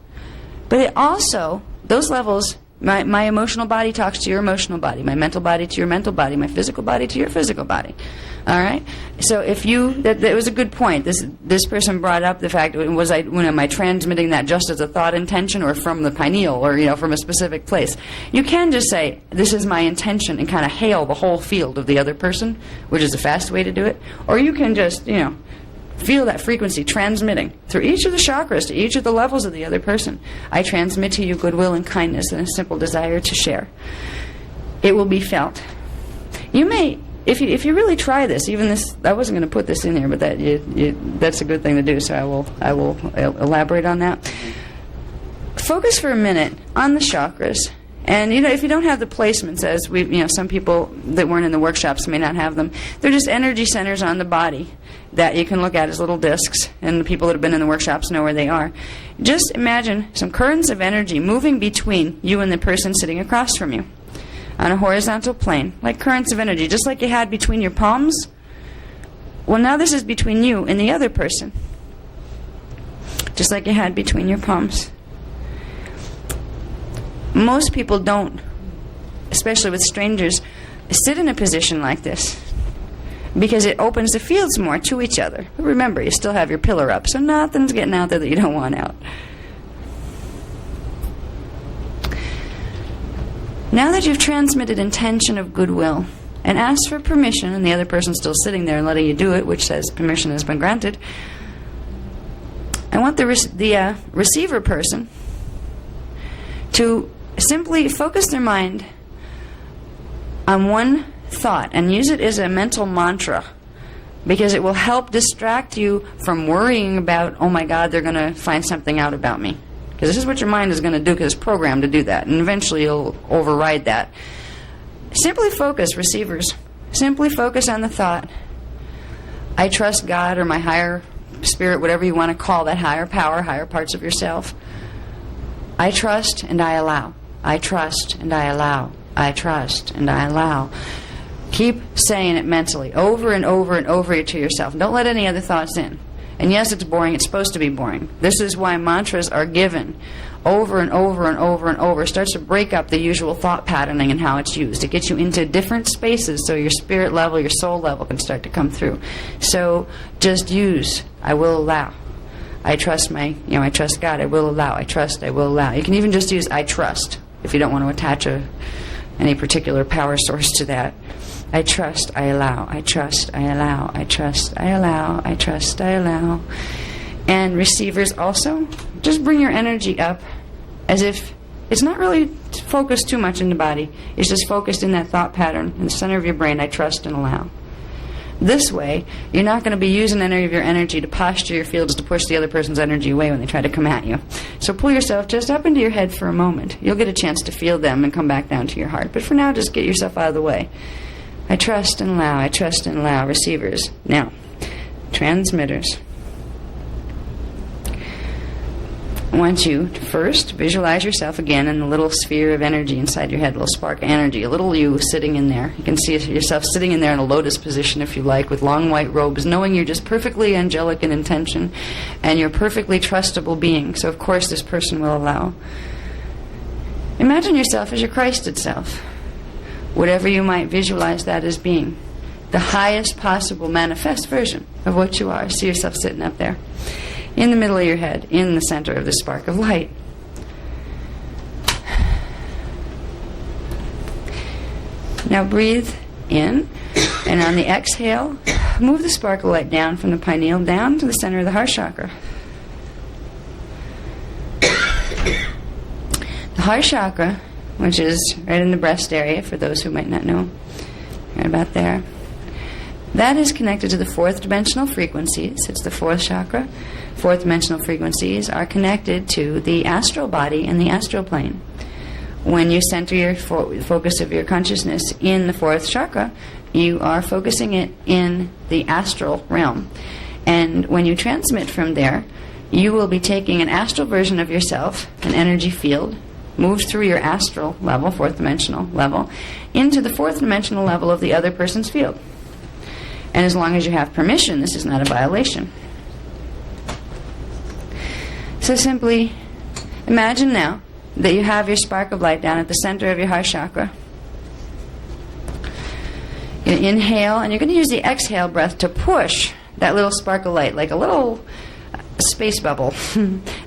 But it also, those levels, my emotional body talks to your emotional body, my mental body to your mental body, my physical body to your physical body. All right? So if that was a good point. This person brought up the fact, am I transmitting that just as a thought intention or from the pineal or, from a specific place? You can just say, this is my intention and kind of hail the whole field of the other person, which is a fast way to do it. Or you can just, feel that frequency transmitting through each of the chakras to each of the levels of the other person. I transmit to you goodwill and kindness and a simple desire to share. It will be felt. You may, if you really try this, even this, I wasn't going to put this in here, but that's a good thing to do, so I will elaborate on that. Focus for a minute on the chakras. And, if you don't have the placements, as some people that weren't in the workshops may not have them, they're just energy centers on the body that you can look at as little discs, and the people that have been in the workshops know where they are. Just imagine some currents of energy moving between you and the person sitting across from you on a horizontal plane, like currents of energy, just like you had between your palms. Well, now this is between you and the other person, just like you had between your palms. Most people don't, especially with strangers, sit in a position like this because it opens the fields more to each other. But remember, you still have your pillar up, so nothing's getting out there that you don't want out. Now that you've transmitted intention of goodwill and asked for permission, and the other person's still sitting there and letting you do it, which says permission has been granted, I want the receiver person to simply focus their mind on one thought and use it as a mental mantra, because it will help distract you from worrying about, oh my God, they're going to find something out about me. Because this is what your mind is going to do, because it's programmed to do that, and eventually you'll override that. Simply focus, receivers. Simply focus on the thought, I trust God or my higher spirit, whatever you want to call that higher power, higher parts of yourself. I trust and I allow. I trust and I allow. I trust and I allow. Keep saying it mentally over and over and over to yourself. Don't let any other thoughts in. And yes, it's boring. It's supposed to be boring. This is why mantras are given over and over and over and over. It starts to break up the usual thought patterning and how it's used. It gets you into different spaces so your spirit level, your soul level can start to come through. So just use, I will allow. I trust I trust God, I will allow. I trust, I will allow. You can even just use I trust if you don't want to attach any particular power source to that. I trust, I allow. I trust, I allow. I trust, I allow. I trust, I allow. And receivers also, just bring your energy up as if it's not really focused too much in the body. It's just focused in that thought pattern in the center of your brain. I trust and allow. This way, you're not going to be using any of your energy to posture your fields to push the other person's energy away when they try to come at you. So pull yourself just up into your head for a moment. You'll get a chance to feel them and come back down to your heart. But for now, just get yourself out of the way. I trust and allow. I trust and allow. Receivers. Now, transmitters. I want you to first visualize yourself again in the little sphere of energy inside your head, a little spark of energy, a little you sitting in there. You can see yourself sitting in there in a lotus position, if you like, with long white robes, knowing you're just perfectly angelic in intention and you're a perfectly trustable being. So, of course, this person will allow. Imagine yourself as your Christed self, whatever you might visualize that as being, the highest possible manifest version of what you are. See yourself sitting up there, in the middle of your head, in the center of the spark of light. Now breathe in, and on the exhale, move the spark of light down from the pineal down to the center of the heart chakra. The heart chakra, which is right in the breast area, for those who might not know, right about there, that is connected to the fourth dimensional frequencies. It's the fourth chakra. Fourth dimensional frequencies are connected to the astral body and the astral plane. When you center your focus of your consciousness in the fourth chakra, you are focusing it in the astral realm. And when you transmit from there, you will be taking an astral version of yourself, an energy field, moves through your astral level, fourth dimensional level, into the fourth dimensional level of the other person's field. And as long as you have permission, this is not a violation. So simply imagine now that you have your spark of light down at the center of your heart chakra. You inhale, and you're going to use the exhale breath to push that little spark of light, like a little space bubble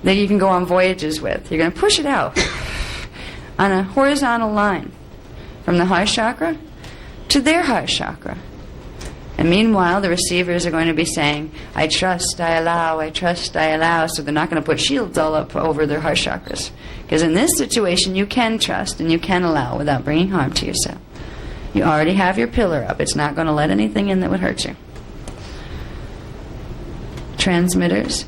that you can go on voyages with. You're going to push it out on a horizontal line from the heart chakra to their heart chakra. And meanwhile, the receivers are going to be saying, I trust, I allow, I trust, I allow. So they're not going to put shields all up over their heart chakras. Because in this situation, you can trust and you can allow without bringing harm to yourself. You already have your pillar up. It's not going to let anything in that would hurt you. Transmitters,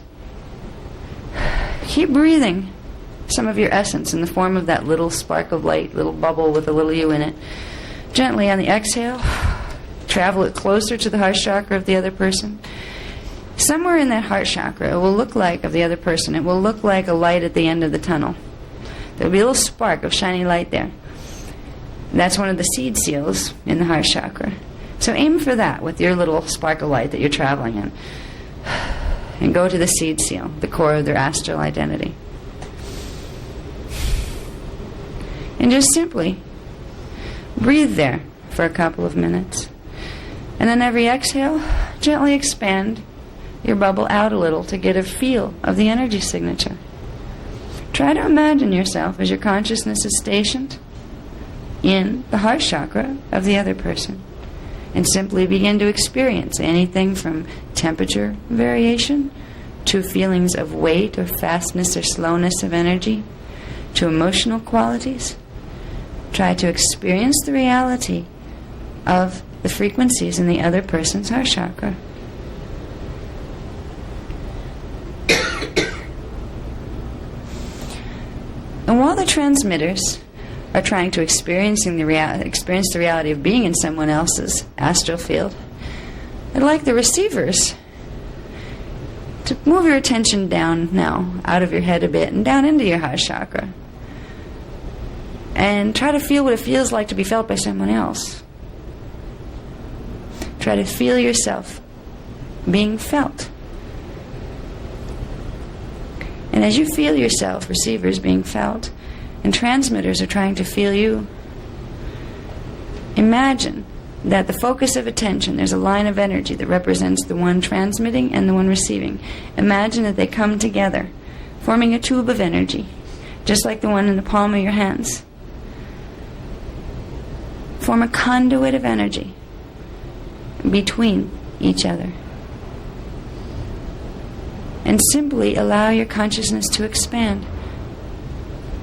keep breathing some of your essence in the form of that little spark of light, little bubble with a little you in it. Gently on the exhale, travel it closer to the heart chakra of the other person. Somewhere in that heart chakra, it will look like, of the other person, it will look like a light at the end of the tunnel. There will be a little spark of shiny light there. That's one of the seed seals in the heart chakra. So aim for that with your little spark of light that you're traveling in. And go to the seed seal, the core of their astral identity. And just simply breathe there for a couple of minutes. And then every exhale, gently expand your bubble out a little to get a feel of the energy signature. Try to imagine yourself as your consciousness is stationed in the heart chakra of the other person. And simply begin to experience anything from temperature variation to feelings of weight or fastness or slowness of energy to emotional qualities. Try to experience the reality of the frequencies in the other person's heart chakra. And while the transmitters are trying to experience the reality of being in someone else's astral field, I'd like the receivers to move your attention down now, out of your head a bit, and down into your heart chakra. And try to feel what it feels like to be felt by someone else. Try to feel yourself being felt. And as you feel yourself, receivers being felt, and transmitters are trying to feel you, imagine that the focus of attention, there's a line of energy that represents the one transmitting and the one receiving. Imagine that they come together, forming a tube of energy, just like the one in the palm of your hands. Form a conduit of energy between each other. And simply allow your consciousness to expand.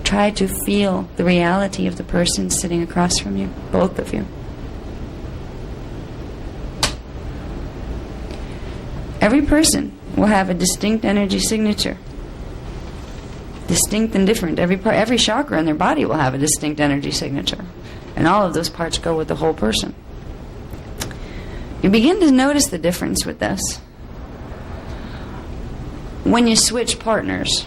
Try to feel the reality of the person sitting across from you, both of you. Every person will have a distinct energy signature. Distinct and different. Every chakra in their body will have a distinct energy signature. And all of those parts go with the whole person. You begin to notice the difference with this. When you switch partners,